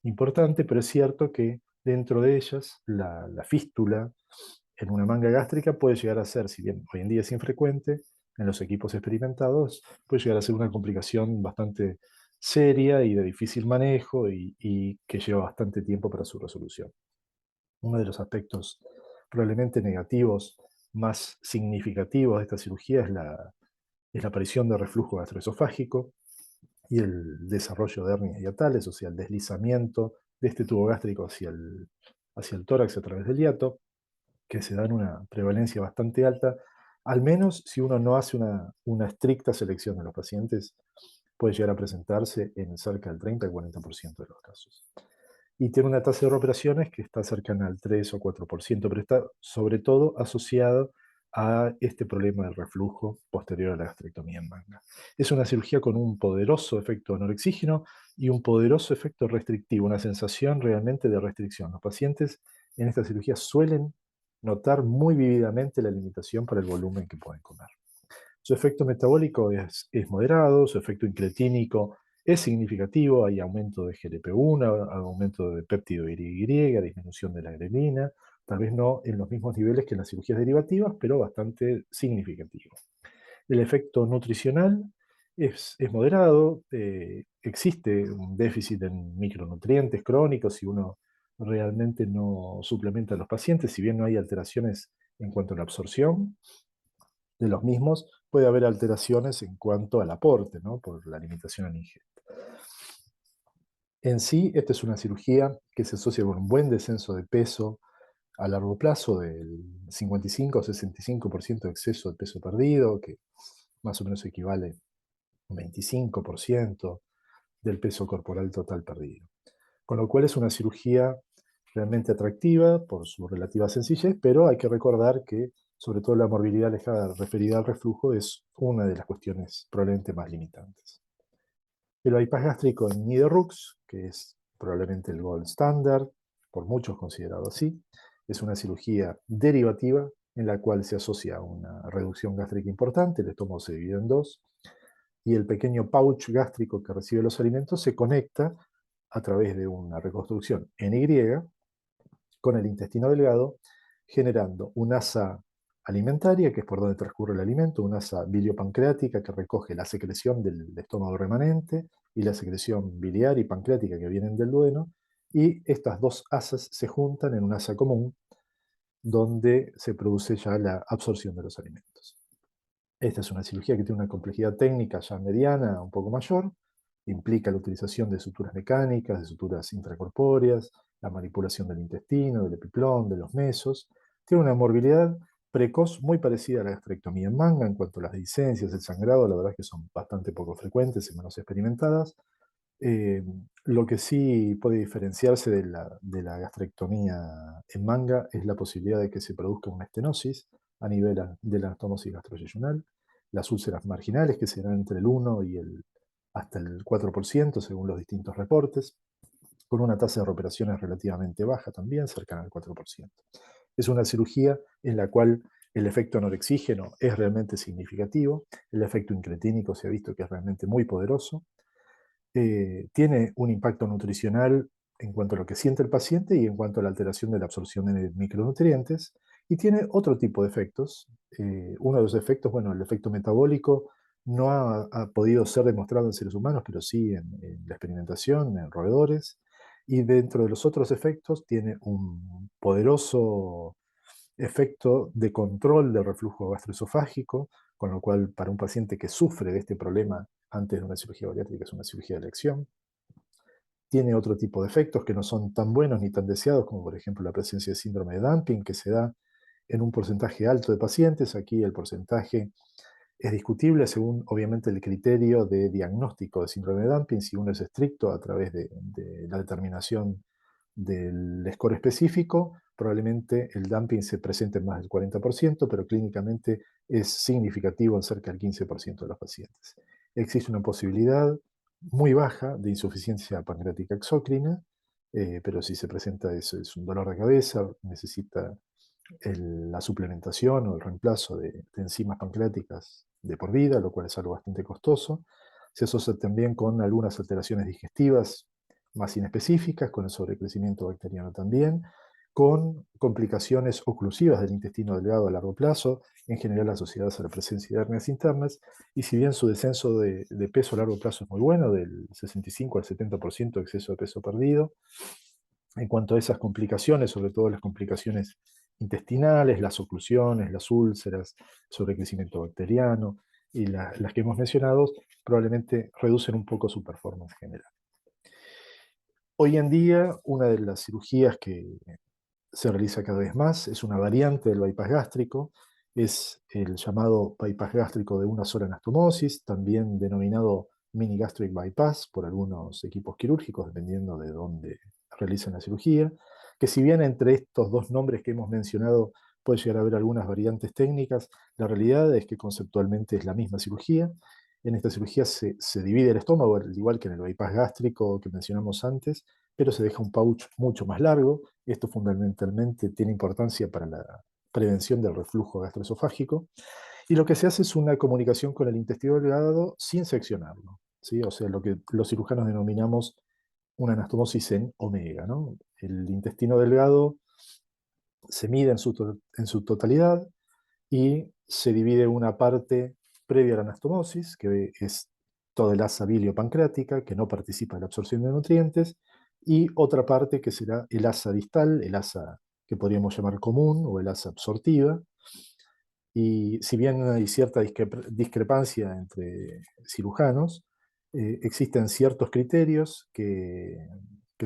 importante, pero es cierto que dentro de ellas la fístula en una manga gástrica puede llegar a ser, si bien hoy en día es infrecuente, en los equipos experimentados, puede llegar a ser una complicación bastante seria y de difícil manejo y que lleva bastante tiempo para su resolución. Uno de los aspectos probablemente negativos más significativos de esta cirugía es la aparición de reflujo gastroesofágico y el desarrollo de hernias hiatales, o sea, el deslizamiento de este tubo gástrico hacia el tórax a través del hiato, que se da en una prevalencia bastante alta, al menos si uno no hace una estricta selección de los pacientes, puede llegar a presentarse en cerca del 30 al 40% de los casos. Y tiene una tasa de reoperaciones que está cercana al 3 o 4%, pero está sobre todo asociado a este problema del reflujo posterior a la gastrectomía en manga. Es una cirugía con un poderoso efecto anorexígeno y un poderoso efecto restrictivo, una sensación realmente de restricción. Los pacientes en esta cirugía suelen notar muy vívidamente la limitación para el volumen que pueden comer. Su efecto metabólico es moderado, su efecto incretínico es significativo, hay aumento de GLP-1, aumento de péptido Y, disminución de la grelina, Tal vez no en los mismos niveles que en las cirugías derivativas, pero bastante significativo. El efecto nutricional es moderado, existe un déficit en micronutrientes crónicos si uno realmente no suplementa a los pacientes, si bien no hay alteraciones en cuanto a la absorción de los mismos, puede haber alteraciones en cuanto al aporte, ¿no? Por la limitación al ingesta. En sí, esta es una cirugía que se asocia con un buen descenso de peso a largo plazo del 55 o 65% de exceso de peso perdido, que más o menos equivale a un 25% del peso corporal total perdido. Con lo cual es una cirugía realmente atractiva por su relativa sencillez, pero hay que recordar que sobre todo la morbilidad referida al reflujo es una de las cuestiones probablemente más limitantes. El bypass gástrico en Niederrux, que es probablemente el gold standard, por muchos considerado así, es una cirugía derivativa en la cual se asocia una reducción gástrica importante, el estómago se divide en dos, y el pequeño pouch gástrico que recibe los alimentos se conecta a través de una reconstrucción en Y con el intestino delgado, generando un asa alimentaria, que es por donde transcurre el alimento, una asa biliopancreática que recoge la secreción del estómago remanente y la secreción biliar y pancreática que vienen del duodeno, y estas dos asas se juntan en una asa común donde se produce ya la absorción de los alimentos. Esta es una cirugía que tiene una complejidad técnica ya mediana, un poco mayor, implica la utilización de suturas mecánicas, de suturas intracorpóreas, la manipulación del intestino, del epiplón, de los mesos. Tiene una morbilidad precoz muy parecida a la gastrectomía en manga en cuanto a las licencias, el sangrado, la verdad es que son bastante poco frecuentes en manos experimentadas. Eh, lo que sí puede diferenciarse de la gastrectomía en manga es la posibilidad de que se produzca una estenosis a nivel de la anastomosis gastroyeyunal, las úlceras marginales que serán entre el 1 y hasta el 4% según los distintos reportes, con una tasa de reoperaciones relativamente baja también, cercana al 4%. Es una cirugía en la cual el efecto anorexígeno es realmente significativo, el efecto incretínico se ha visto que es realmente muy poderoso, tiene un impacto nutricional en cuanto a lo que siente el paciente y en cuanto a la alteración de la absorción de micronutrientes, y tiene otro tipo de efectos. Uno de los efectos, bueno, el efecto metabólico no ha podido ser demostrado en seres humanos, pero sí en la experimentación, en roedores, y dentro de los otros efectos tiene un poderoso efecto de control del reflujo gastroesofágico, con lo cual para un paciente que sufre de este problema antes de una cirugía bariátrica es una cirugía de elección. Tiene otro tipo de efectos que no son tan buenos ni tan deseados, como por ejemplo la presencia de síndrome de dumping, que se da en un porcentaje alto de pacientes. Aquí el porcentaje es discutible según, obviamente, el criterio de diagnóstico de síndrome de dumping, si uno es estricto a través de la determinación del score específico, probablemente el dumping se presente en más del 40%, pero clínicamente es significativo en cerca del 15% de los pacientes. Existe una posibilidad muy baja de insuficiencia pancreática exócrina, pero si se presenta eso es un dolor de cabeza, necesita la suplementación o el reemplazo de enzimas pancreáticas de por vida, lo cual es algo bastante costoso. Se asocia también con algunas alteraciones digestivas más inespecíficas, con el sobrecrecimiento bacteriano también, con complicaciones oclusivas del intestino delgado a largo plazo, en general asociadas a la presencia de hernias internas, y si bien su descenso de peso a largo plazo es muy bueno, del 65 al 70% de exceso de peso perdido, en cuanto a esas complicaciones, sobre todo las complicaciones intestinales, las oclusiones, las úlceras, sobrecrecimiento bacteriano y las que hemos mencionado, probablemente reducen un poco su performance general. Hoy en día, una de las cirugías que se realiza cada vez más es una variante del bypass gástrico, es el llamado bypass gástrico de una sola anastomosis, también denominado mini gastric bypass por algunos equipos quirúrgicos, dependiendo de dónde realizan la cirugía, que si bien entre estos dos nombres que hemos mencionado puede llegar a haber algunas variantes técnicas, la realidad es que conceptualmente es la misma cirugía. En esta cirugía se divide el estómago, al igual que en el bypass gástrico que mencionamos antes, pero se deja un pouch mucho más largo. Esto fundamentalmente tiene importancia para la prevención del reflujo gastroesofágico. Y lo que se hace es una comunicación con el intestino delgado sin seccionarlo, ¿sí? O sea, lo que los cirujanos denominamos una anastomosis en omega, ¿no? El intestino delgado se mide en su totalidad y se divide una parte previa a la anastomosis, que es toda el asa biliopancreática, que no participa en la absorción de nutrientes, y otra parte que será el asa distal, el asa que podríamos llamar común o el asa absortiva. Y si bien hay cierta discrepancia entre cirujanos, existen ciertos criterios que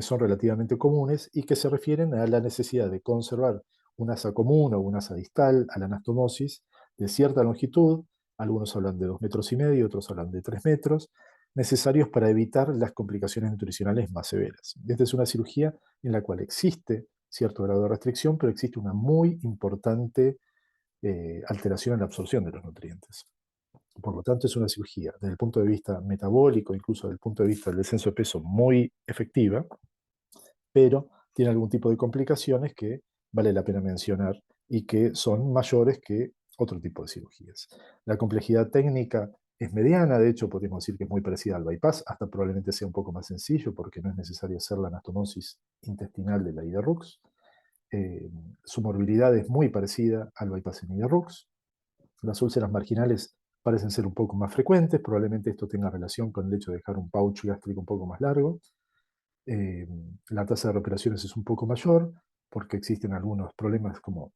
son relativamente comunes y que se refieren a la necesidad de conservar un asa común o un asa distal a la anastomosis de cierta longitud, algunos hablan de 2,5 metros, otros hablan de 3 metros, necesarios para evitar las complicaciones nutricionales más severas. Esta es una cirugía en la cual existe cierto grado de restricción, pero existe una muy importante alteración en la absorción de los nutrientes. Por lo tanto, es una cirugía desde el punto de vista metabólico, incluso desde el punto de vista del descenso de peso, muy efectiva, pero tiene algún tipo de complicaciones que vale la pena mencionar y que son mayores que otro tipo de cirugías. La complejidad técnica es mediana, de hecho podríamos decir que es muy parecida al bypass, hasta probablemente sea un poco más sencillo porque no es necesario hacer la anastomosis intestinal de la IDE-RUX. Eh, su morbilidad es muy parecida al bypass en IDE-RUX. Las úlceras marginales parecen ser un poco más frecuentes, probablemente esto tenga relación con el hecho de dejar un pouch gástrico un poco más largo. Eh, la tasa de recuperaciones es un poco mayor porque existen algunos problemas como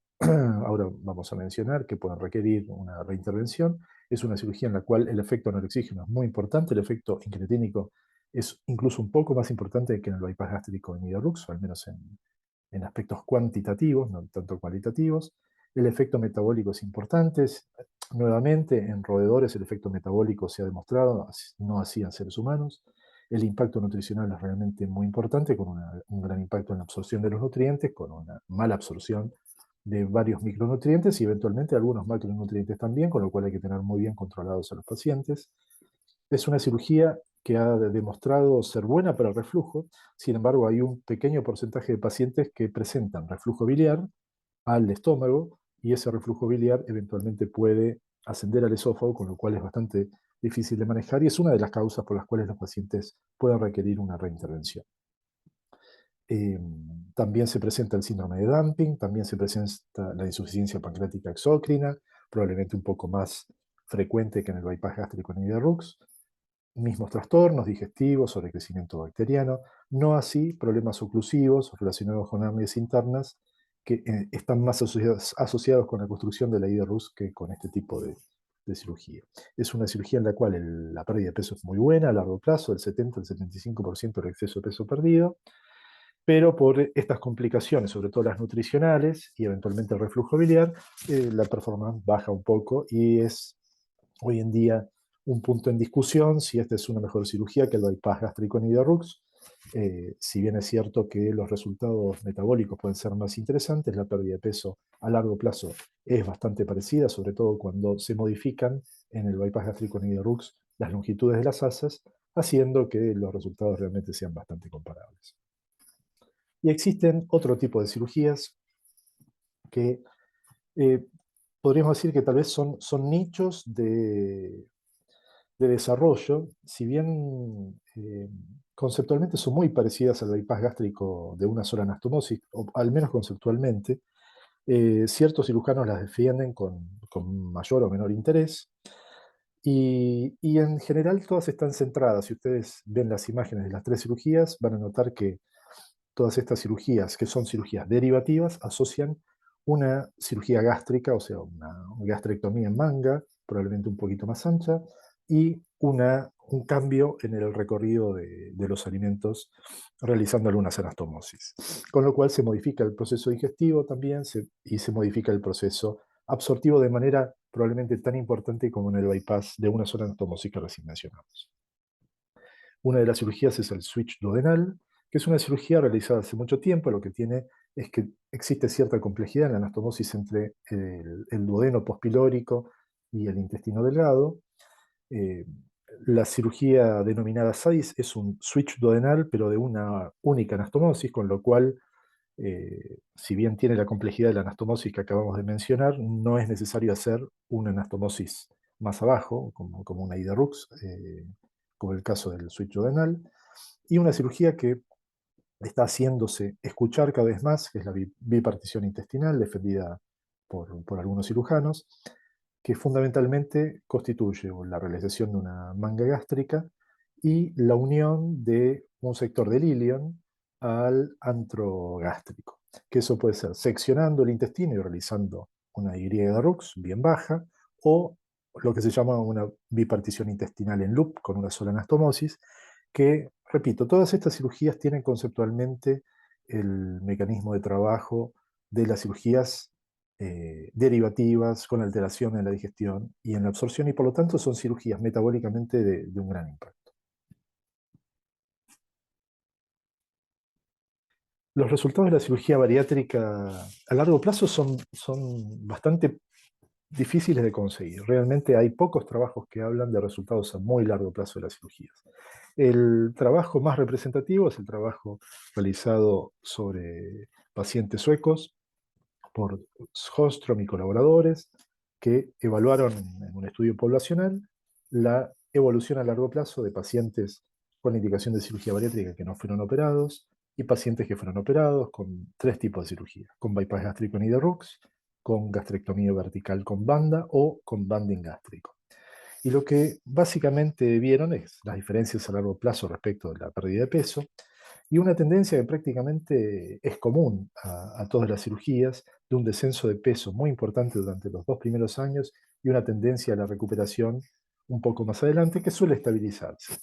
ahora vamos a mencionar que pueden requerir una reintervención. Es una cirugía en la cual el efecto anorexígeno es muy importante, el efecto incretínico es incluso un poco más importante que en el bypass gástrico en Idarux, o al menos en aspectos cuantitativos, no tanto cualitativos. El efecto metabólico es importante. Nuevamente, en roedores el efecto metabólico se ha demostrado, no así en seres humanos. El impacto nutricional es realmente muy importante, con un gran impacto en la absorción de los nutrientes, con una mala absorción de varios micronutrientes y eventualmente algunos macronutrientes también, con lo cual hay que tener muy bien controlados a los pacientes. Es una cirugía que ha demostrado ser buena para el reflujo, sin embargo hay un pequeño porcentaje de pacientes que presentan reflujo biliar al estómago y ese reflujo biliar eventualmente puede ascender al esófago, con lo cual es bastante difícil de manejar y es una de las causas por las cuales los pacientes pueden requerir una reintervención. Eh, También se presenta el síndrome de dumping, también se presenta la insuficiencia pancreática exócrina, probablemente un poco más frecuente que en el bypass gástrico en IDE-RUX, mismos trastornos digestivos, sobrecrecimiento bacteriano, no así problemas oclusivos relacionados con hernias internas que están más asociados con la construcción de la IDE-RUX que con este tipo de cirugía. Es una cirugía en la cual la pérdida de peso es muy buena a largo plazo, el 70 al 75% del exceso de peso perdido, pero por estas complicaciones, sobre todo las nutricionales y eventualmente el reflujo biliar, la performance baja un poco y es hoy en día un punto en discusión si esta es una mejor cirugía que el bypass gástrico en IDE-RUX. Si bien es cierto que los resultados metabólicos pueden ser más interesantes, la pérdida de peso a largo plazo es bastante parecida, sobre todo cuando se modifican en el bypass gástrico en IDE-RUX las longitudes de las asas, haciendo que los resultados realmente sean bastante comparables. Y existen otro tipo de cirugías que eh, podríamos decir que tal vez son nichos de desarrollo, si bien conceptualmente son muy parecidas al bypass gástrico de una sola anastomosis, o al menos conceptualmente, ciertos cirujanos las defienden con mayor o menor interés, y en general todas están centradas. Si ustedes ven las imágenes de las tres cirugías, van a notar que todas estas cirugías, que son cirugías derivativas, asocian una cirugía gástrica, o sea, una gastrectomía en manga, probablemente un poquito más ancha, y un cambio en el recorrido de los alimentos realizando algunas anastomosis. Con lo cual se modifica el proceso digestivo también y se modifica el proceso absortivo de manera probablemente tan importante como en el bypass de una sola anastomosis que recién mencionamos. Una de las cirugías es el switch duodenal, que es una cirugía realizada hace mucho tiempo. Lo que tiene es que existe cierta complejidad en la anastomosis entre el duodeno pospilórico y el intestino delgado. Eh, la cirugía denominada SAIS es un switch duodenal, pero de una única anastomosis, con lo cual, si bien tiene la complejidad de la anastomosis que acabamos de mencionar, no es necesario hacer una anastomosis más abajo, como una IDE-RUX, como el caso del switch duodenal, y una cirugía que está haciéndose escuchar cada vez más, que es la bipartición intestinal, defendida por algunos cirujanos, que fundamentalmente constituye la realización de una manga gástrica y la unión de un sector del ilion al antro gástrico, que eso puede ser seccionando el intestino y realizando una Y de Rux bien baja, o lo que se llama una bipartición intestinal en loop con una sola anastomosis, que, repito, todas estas cirugías tienen conceptualmente el mecanismo de trabajo de las cirugías derivativas con alteración en la digestión y en la absorción, y por lo tanto son cirugías metabólicamente de un gran impacto. Los resultados de la cirugía bariátrica a largo plazo son bastante difíciles de conseguir. Realmente hay pocos trabajos que hablan de resultados a muy largo plazo de las cirugías. El trabajo más representativo es el trabajo realizado sobre pacientes suecos por Sjöström y colaboradores, que evaluaron en un estudio poblacional la evolución a largo plazo de pacientes con indicación de cirugía bariátrica que no fueron operados y pacientes que fueron operados con tres tipos de cirugía: con bypass gástrico en Rux, con gastrectomía vertical con banda o con banding gástrico. Y lo que básicamente vieron es las diferencias a largo plazo respecto de la pérdida de peso, y una tendencia que prácticamente es común a todas las cirugías, de un descenso de peso muy importante durante los 2 primeros años y una tendencia a la recuperación un poco más adelante, que suele estabilizarse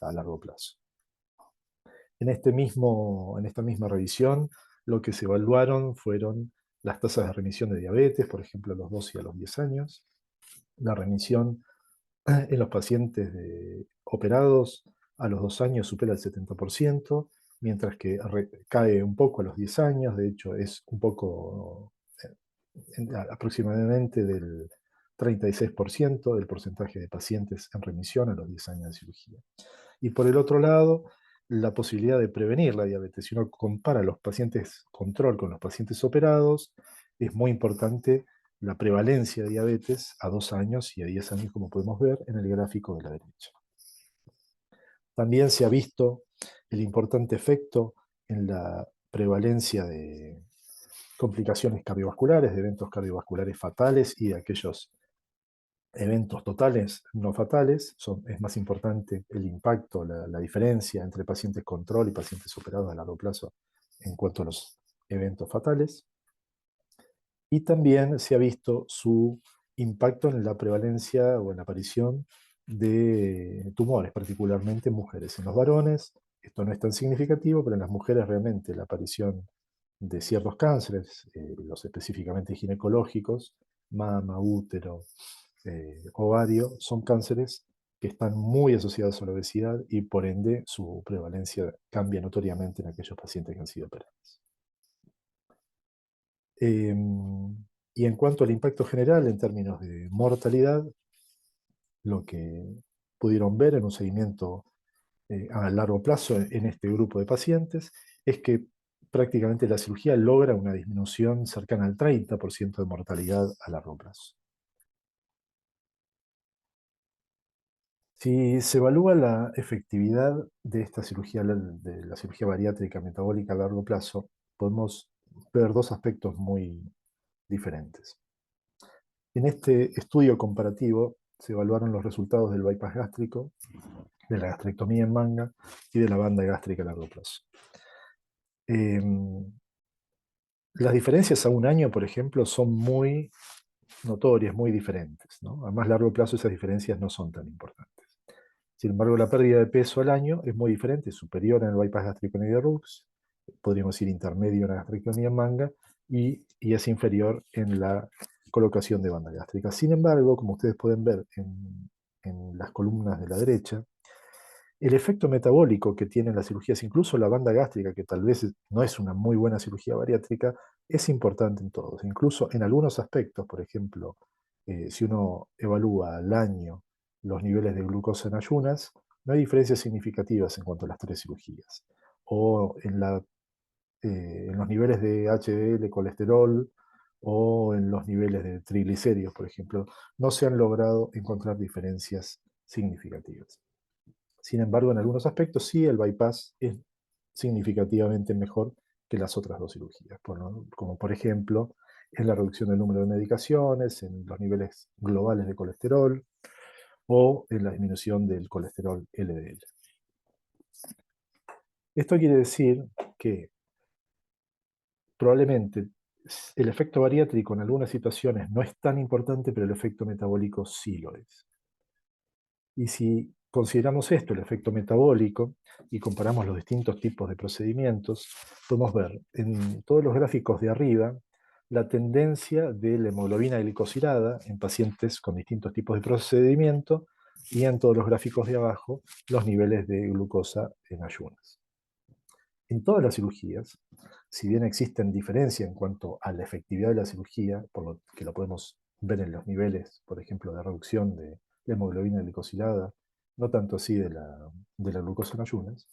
a largo plazo. En esta misma revisión, lo que se evaluaron fueron las tasas de remisión de diabetes, por ejemplo, a los 12 y a los 10 años, la remisión en los pacientes operados a los 2 años supera el 70%, mientras que cae un poco a los 10 años, de hecho es un poco aproximadamente del 36% del porcentaje de pacientes en remisión a los 10 años de cirugía. Y por el otro lado, la posibilidad de prevenir la diabetes. Si uno compara los pacientes control con los pacientes operados, es muy importante la prevalencia de diabetes a 2 años y a 10 años, como podemos ver en el gráfico de la derecha. También se ha visto el importante efecto en la prevalencia de complicaciones cardiovasculares, de eventos cardiovasculares fatales y de aquellos eventos totales no fatales. Es más importante el impacto, la diferencia entre pacientes control y pacientes operados a largo plazo en cuanto a los eventos fatales. Y también se ha visto su impacto en la prevalencia o en la aparición de tumores, particularmente en mujeres. En los varones esto no es tan significativo, pero en las mujeres realmente la aparición de ciertos cánceres, los específicamente ginecológicos, mama, útero, ovario, son cánceres que están muy asociados a la obesidad y por ende su prevalencia cambia notoriamente en aquellos pacientes que han sido operados. Y en cuanto al impacto general en términos de mortalidad, lo que pudieron ver en un seguimiento a largo plazo en este grupo de pacientes es que prácticamente la cirugía logra una disminución cercana al 30% de mortalidad a largo plazo. Si se evalúa la efectividad de esta cirugía, de la cirugía bariátrica metabólica a largo plazo, podemos ver dos aspectos muy diferentes. En este estudio comparativo se evaluaron los resultados del bypass gástrico, de la gastrectomía en manga y de la banda gástrica a largo plazo. Las diferencias a un año, por ejemplo, son muy notorias, muy diferentes, ¿no? A más largo plazo esas diferencias no son tan importantes. Sin embargo, la pérdida de peso al año es muy diferente, superior en el bypass gástrico en Rux, podríamos decir intermedio en la gastrectomía en manga, y es inferior en la colocación de banda gástrica. Sin embargo, como ustedes pueden ver en las columnas de la derecha, el efecto metabólico que tienen las cirugías, incluso la banda gástrica, que tal vez no es una muy buena cirugía bariátrica, es importante en todos. Incluso en algunos aspectos, por ejemplo, si uno evalúa al año los niveles de glucosa en ayunas, no hay diferencias significativas en cuanto a las tres cirugías. O en los niveles de HDL, colesterol, o en los niveles de triglicéridos, por ejemplo, no se han logrado encontrar diferencias significativas. Sin embargo, en algunos aspectos sí, el bypass es significativamente mejor que las otras dos cirugías, como por ejemplo en la reducción del número de medicaciones, en los niveles globales de colesterol o en la disminución del colesterol LDL. Esto quiere decir que probablemente el efecto bariátrico en algunas situaciones no es tan importante, pero el efecto metabólico sí lo es. Y si consideramos esto, el efecto metabólico, y comparamos los distintos tipos de procedimientos, podemos ver en todos los gráficos de arriba la tendencia de la hemoglobina glicosilada en pacientes con distintos tipos de procedimiento y en todos los gráficos de abajo los niveles de glucosa en ayunas. En todas las cirugías, si bien existen diferencias en cuanto a la efectividad de la cirugía, por lo que lo podemos ver en los niveles, por ejemplo, de reducción de la hemoglobina glicosilada, no tanto así de la glucosa en ayunas,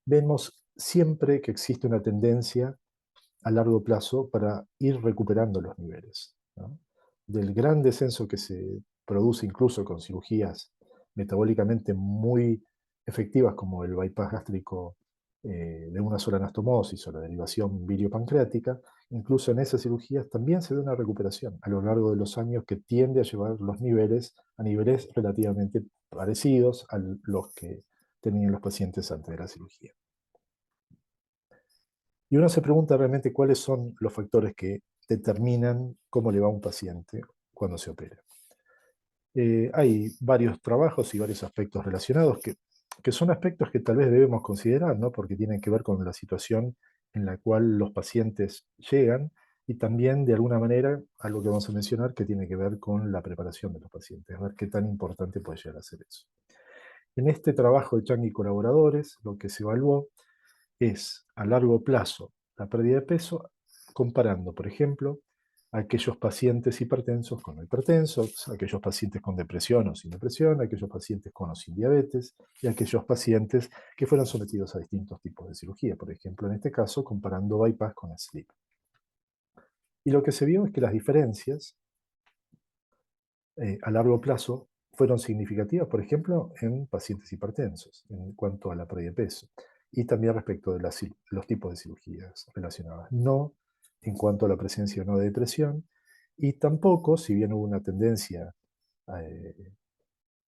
vemos siempre que existe una tendencia a largo plazo para ir recuperando los niveles, ¿no? Del gran descenso que se produce incluso con cirugías metabólicamente muy efectivas como el bypass gástrico de una sola anastomosis o la derivación biliopancreática, incluso en esas cirugías también se ve una recuperación a lo largo de los años que tiende a llevar los niveles a niveles relativamente parecidos a los que tenían los pacientes antes de la cirugía. Y uno se pregunta realmente cuáles son los factores que determinan cómo le va a un paciente cuando se opera. Hay varios trabajos y varios aspectos relacionados que son aspectos que tal vez debemos considerar, ¿no? Porque tienen que ver con la situación en la cual los pacientes llegan y también, de alguna manera, algo que vamos a mencionar que tiene que ver con la preparación de los pacientes, a ver qué tan importante puede llegar a ser eso. En este trabajo de Chang y colaboradores, lo que se evaluó es a largo plazo la pérdida de peso comparando, por ejemplo, a aquellos pacientes hipertensos con no hipertensos, aquellos pacientes con depresión o sin depresión, aquellos pacientes con o sin diabetes y aquellos pacientes que fueron sometidos a distintos tipos de cirugía, por ejemplo, en este caso, comparando bypass con sleep. Y lo que se vio es que las diferencias a largo plazo fueron significativas, por ejemplo, en pacientes hipertensos, en cuanto a la pérdida de peso, y también respecto de los tipos de cirugías relacionadas. No en cuanto a la presencia o no de depresión, y tampoco, si bien hubo una tendencia eh,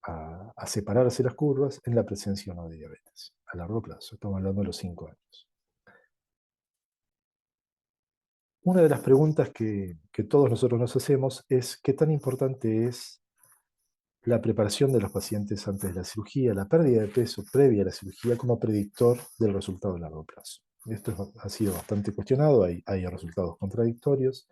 a separarse las curvas, en la presencia o no de diabetes, a largo plazo. Estamos hablando de los 5 años. Una de las preguntas que todos nosotros nos hacemos es qué tan importante es la preparación de los pacientes antes de la cirugía, la pérdida de peso previa a la cirugía como predictor del resultado a largo plazo. Esto ha sido bastante cuestionado, hay resultados contradictorios.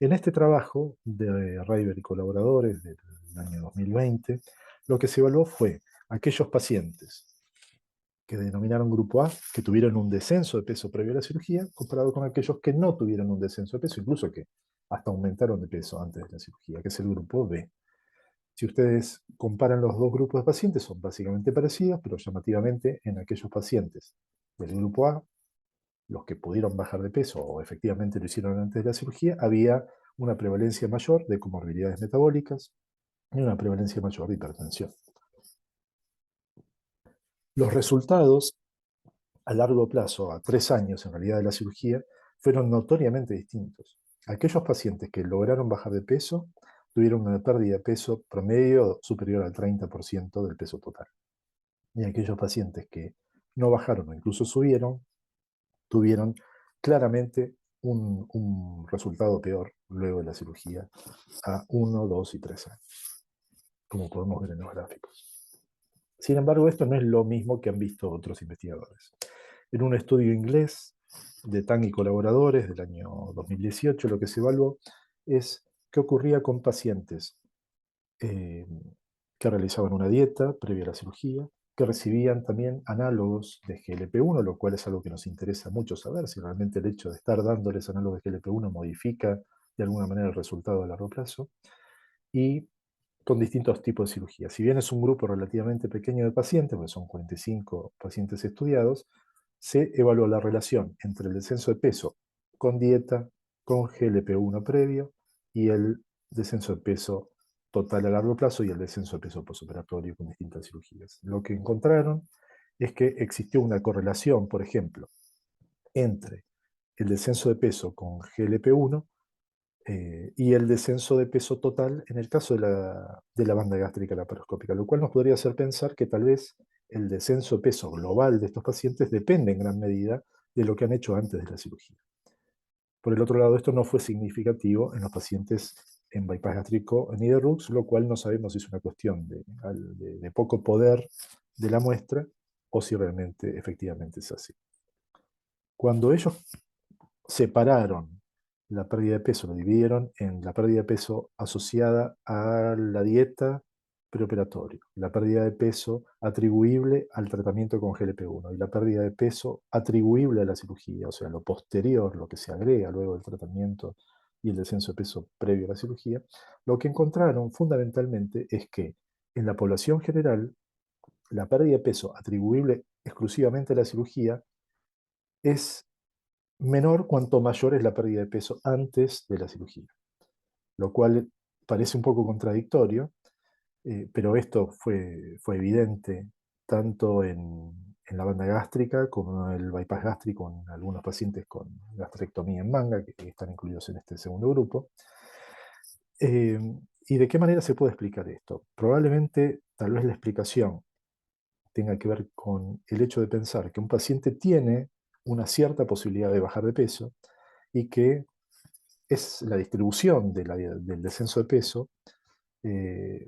En este trabajo de Reiber y colaboradores del año 2020, lo que se evaluó fue aquellos pacientes que denominaron grupo A, que tuvieron un descenso de peso previo a la cirugía, comparado con aquellos que no tuvieron un descenso de peso, incluso que hasta aumentaron de peso antes de la cirugía, que es el grupo B. Si ustedes comparan los dos grupos de pacientes, son básicamente parecidos, pero llamativamente en aquellos pacientes del grupo A, los que pudieron bajar de peso o efectivamente lo hicieron antes de la cirugía, había una prevalencia mayor de comorbilidades metabólicas y una prevalencia mayor de hipertensión. Los resultados a largo plazo, a 3 años en realidad de la cirugía, fueron notoriamente distintos. Aquellos pacientes que lograron bajar de peso tuvieron una pérdida de peso promedio superior al 30% del peso total. Y aquellos pacientes que no bajaron o incluso subieron, tuvieron claramente un resultado peor luego de la cirugía a 1, 2 y 3 años, como podemos ver en los gráficos. Sin embargo, esto no es lo mismo que han visto otros investigadores. En un estudio inglés de Tang y colaboradores del año 2018, lo que se evaluó es qué ocurría con pacientes eh, que realizaban una dieta previa a la cirugía, que recibían también análogos de GLP-1, lo cual es algo que nos interesa mucho saber, si realmente el hecho de estar dándoles análogos de GLP-1 modifica de alguna manera el resultado a largo plazo, y con distintos tipos de cirugía. Si bien es un grupo relativamente pequeño de pacientes, porque son 45 pacientes estudiados, se evaluó la relación entre el descenso de peso con dieta, con GLP-1 previo y el descenso de peso total a largo plazo y el descenso de peso postoperatorio con distintas cirugías. Lo que encontraron es que existió una correlación, por ejemplo, entre el descenso de peso con GLP-1 y el descenso de peso total en el caso de la banda gástrica laparoscópica, lo cual nos podría hacer pensar que tal vez el descenso de peso global de estos pacientes depende en gran medida de lo que han hecho antes de la cirugía. Por el otro lado, esto no fue significativo en los pacientes en bypass gástrico en Niederrux, lo cual no sabemos si es una cuestión de poco poder de la muestra o si realmente efectivamente es así. Cuando ellos separaron la pérdida de peso, lo dividieron en la pérdida de peso asociada a la dieta preoperatorio, la pérdida de peso atribuible al tratamiento con GLP-1 y la pérdida de peso atribuible a la cirugía, o sea, lo posterior, lo que se agrega luego del tratamiento y el descenso de peso previo a la cirugía, lo que encontraron fundamentalmente es que en la población general, la pérdida de peso atribuible exclusivamente a la cirugía es menor cuanto mayor es la pérdida de peso antes de la cirugía, lo cual parece un poco contradictorio, pero esto fue evidente tanto en la banda gástrica como en el bypass gástrico en algunos pacientes con gastrectomía en manga, que están incluidos en este segundo grupo. Eh, ¿Y de qué manera se puede explicar esto? Probablemente, tal vez la explicación tenga que ver con el hecho de pensar que un paciente tiene una cierta posibilidad de bajar de peso y que es la distribución del descenso de peso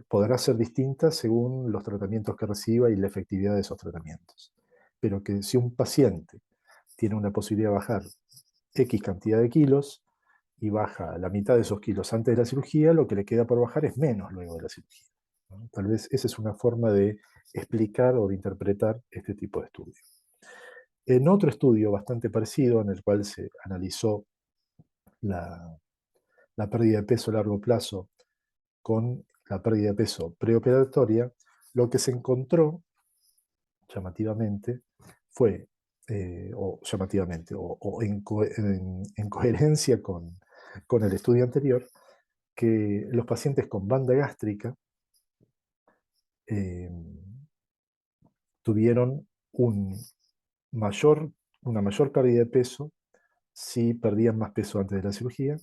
podrá ser distinta según los tratamientos que reciba y la efectividad de esos tratamientos. Pero que si un paciente tiene una posibilidad de bajar X cantidad de kilos y baja la mitad de esos kilos antes de la cirugía, lo que le queda por bajar es menos luego de la cirugía, ¿no? Tal vez esa es una forma de explicar o de interpretar este tipo de estudio. En otro estudio bastante parecido, en el cual se analizó la, la pérdida de peso a largo plazo con la pérdida de peso preoperatoria, lo que se encontró llamativamente fue, o llamativamente, o en coherencia con el estudio anterior, que los pacientes con banda gástrica eh, tuvieron mayor, una mayor pérdida de peso si perdían más peso antes de la cirugía.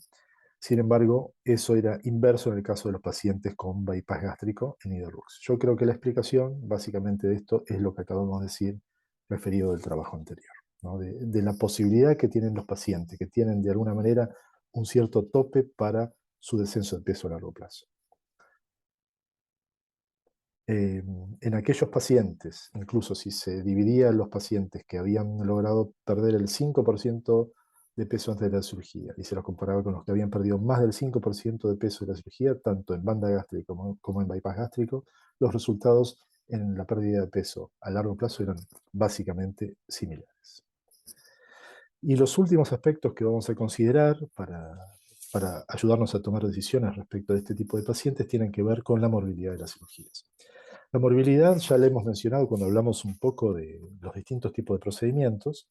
Sin embargo, eso era inverso en el caso de los pacientes con bypass gástrico en Niederrux. Yo creo que la explicación básicamente de esto es lo que acabamos de decir referido del trabajo anterior, ¿no? De la posibilidad que tienen los pacientes, que tienen de alguna manera un cierto tope para su descenso de peso a largo plazo. En aquellos pacientes, incluso si se dividían los pacientes que habían logrado perder el 5% de peso antes de la cirugía y se los comparaba con los que habían perdido más del 5% de peso de la cirugía, tanto en banda gástrica como en bypass gástrico, los resultados en la pérdida de peso a largo plazo eran básicamente similares. Y los últimos aspectos que vamos a considerar para ayudarnos a tomar decisiones respecto de este tipo de pacientes tienen que ver con la morbilidad de las cirugías. La morbilidad ya la hemos mencionado cuando hablamos un poco de los distintos tipos de procedimientos,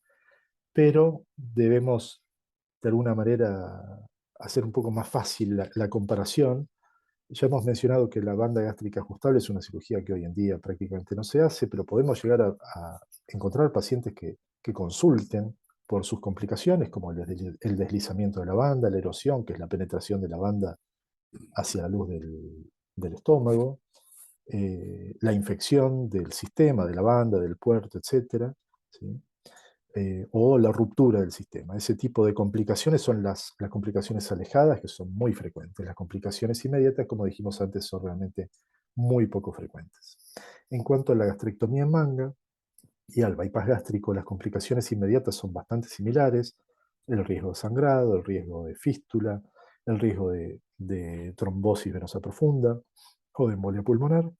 pero debemos de alguna manera hacer un poco más fácil la comparación. Ya hemos mencionado que la banda gástrica ajustable es una cirugía que hoy en día prácticamente no se hace, pero podemos llegar a encontrar pacientes que consulten por sus complicaciones, como el deslizamiento de la banda, la erosión, que es la penetración de la banda hacia la luz del estómago, la infección del sistema, de la banda, del puerto, etcétera, ¿sí? O la ruptura del sistema. Ese tipo de complicaciones son las complicaciones alejadas, que son muy frecuentes. Las complicaciones inmediatas, como dijimos antes, son realmente muy poco frecuentes. En cuanto a la gastrectomía en manga y al bypass gástrico, las complicaciones inmediatas son bastante similares. El riesgo de sangrado, el riesgo de fístula, el riesgo de trombosis venosa profunda o de embolia pulmonar.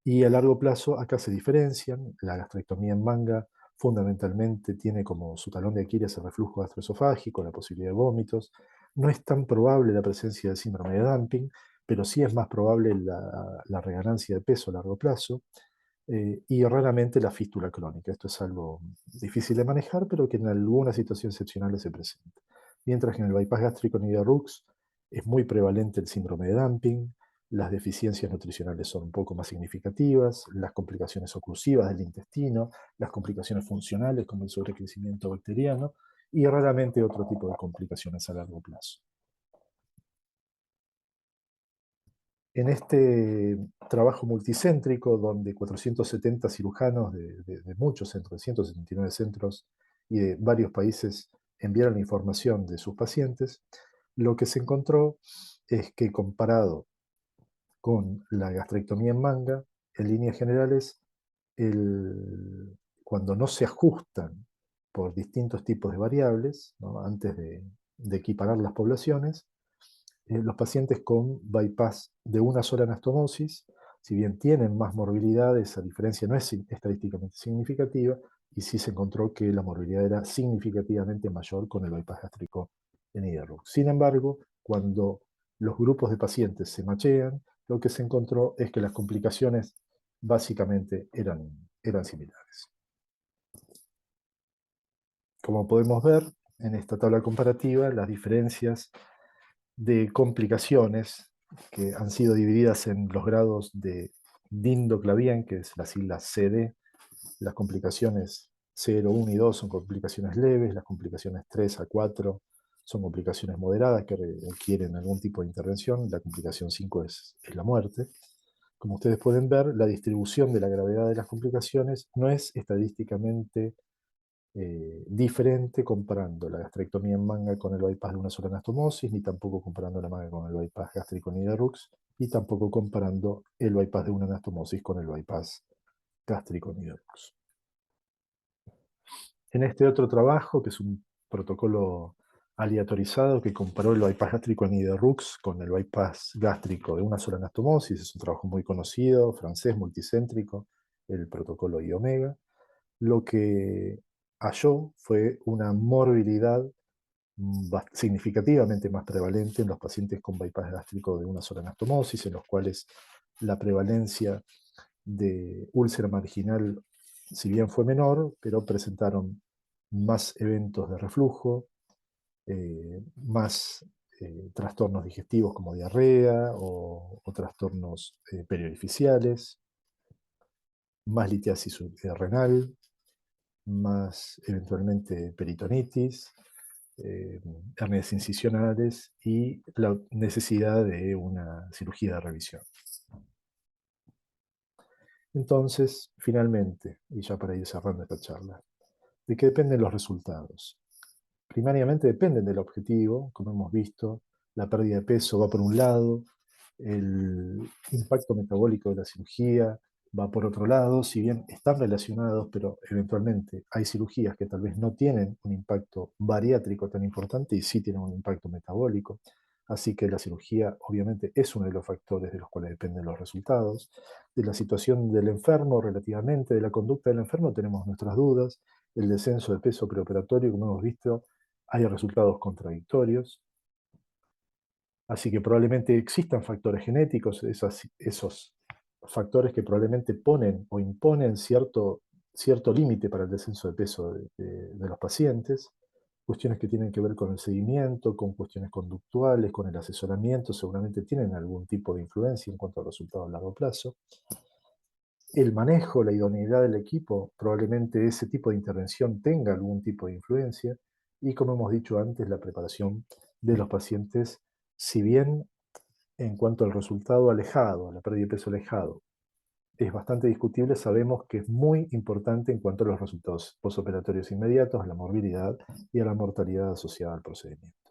Y a largo plazo acá se diferencian. La gastrectomía en manga fundamentalmente tiene como su talón de Aquiles el reflujo gastroesofágico, la posibilidad de vómitos. No es tan probable la presencia del síndrome de dumping, pero sí es más probable la reganancia de peso a largo plazo y raramente la fístula crónica. Esto es algo difícil de manejar, pero que en algunas situaciones excepcionales se presenta. Mientras que en el bypass gástrico Niederrux es muy prevalente el síndrome de dumping, las deficiencias nutricionales son un poco más significativas, las complicaciones oclusivas del intestino, las complicaciones funcionales como el sobrecrecimiento bacteriano y raramente otro tipo de complicaciones a largo plazo. En este trabajo multicéntrico, donde 470 cirujanos de muchos centros, de 179 centros y de varios países enviaron la información de sus pacientes, lo que se encontró es que comparado con la gastrectomía en manga, en líneas generales, cuando no se ajustan por distintos tipos de variables, ¿no? Antes de equiparar las poblaciones, los pacientes con bypass de una sola anastomosis, si bien tienen más morbilidad, esa diferencia no es estadísticamente significativa, y sí se encontró que la morbilidad era significativamente mayor con el bypass gástrico en IDERUX. Sin embargo, cuando los grupos de pacientes se machean, lo que se encontró es que las complicaciones básicamente eran similares. Como podemos ver en esta tabla comparativa, las diferencias de complicaciones que han sido divididas en los grados de Dindoclavien, que es la sigla CD. Las complicaciones 0, 1 y 2 son complicaciones leves, las complicaciones 3 a 4 son complicaciones moderadas que requieren algún tipo de intervención, la complicación 5 es la muerte. Como ustedes pueden ver, la distribución de la gravedad de las complicaciones no es estadísticamente diferente comparando la gastrectomía en manga con el bypass de una sola anastomosis, ni tampoco comparando la manga con el bypass gástrico en IDERUX, y tampoco comparando el bypass de una anastomosis con el bypass gástrico en IDERUX. En este otro trabajo, que es un protocolo aleatorizado que comparó el bypass gástrico en IDERUX con el bypass gástrico de una sola anastomosis, es un trabajo muy conocido, francés, multicéntrico, el protocolo I-Omega, lo que halló fue una morbilidad significativamente más prevalente en los pacientes con bypass gástrico de una sola anastomosis, en los cuales la prevalencia de úlcera marginal, si bien fue menor, pero presentaron más eventos de reflujo, más trastornos digestivos como diarrea o trastornos periorificiales, más litiasis renal, más eventualmente peritonitis, hernias incisionales y la necesidad de una cirugía de revisión. Entonces, finalmente, y ya para ir cerrando esta charla, ¿de qué dependen los resultados? Primariamente dependen del objetivo, como hemos visto, la pérdida de peso va por un lado, el impacto metabólico de la cirugía va por otro lado, si bien están relacionados, pero eventualmente hay cirugías que tal vez no tienen un impacto bariátrico tan importante y sí tienen un impacto metabólico. Así que la cirugía obviamente es uno de los factores de los cuales dependen los resultados. De la situación del enfermo relativamente, de la conducta del enfermo tenemos nuestras dudas. El descenso de peso preoperatorio, como hemos visto, hay resultados contradictorios. Así que probablemente existan factores genéticos, esos factores que probablemente ponen o imponen cierto límite para el descenso de peso de los pacientes, cuestiones que tienen que ver con el seguimiento, con cuestiones conductuales, con el asesoramiento, seguramente tienen algún tipo de influencia en cuanto a resultados a largo plazo. El manejo, la idoneidad del equipo, probablemente ese tipo de intervención tenga algún tipo de influencia, y como hemos dicho antes, la preparación de los pacientes, si bien en cuanto al resultado alejado, a la pérdida de peso alejado, es bastante discutible, sabemos que es muy importante en cuanto a los resultados postoperatorios inmediatos, a la morbilidad y a la mortalidad asociada al procedimiento.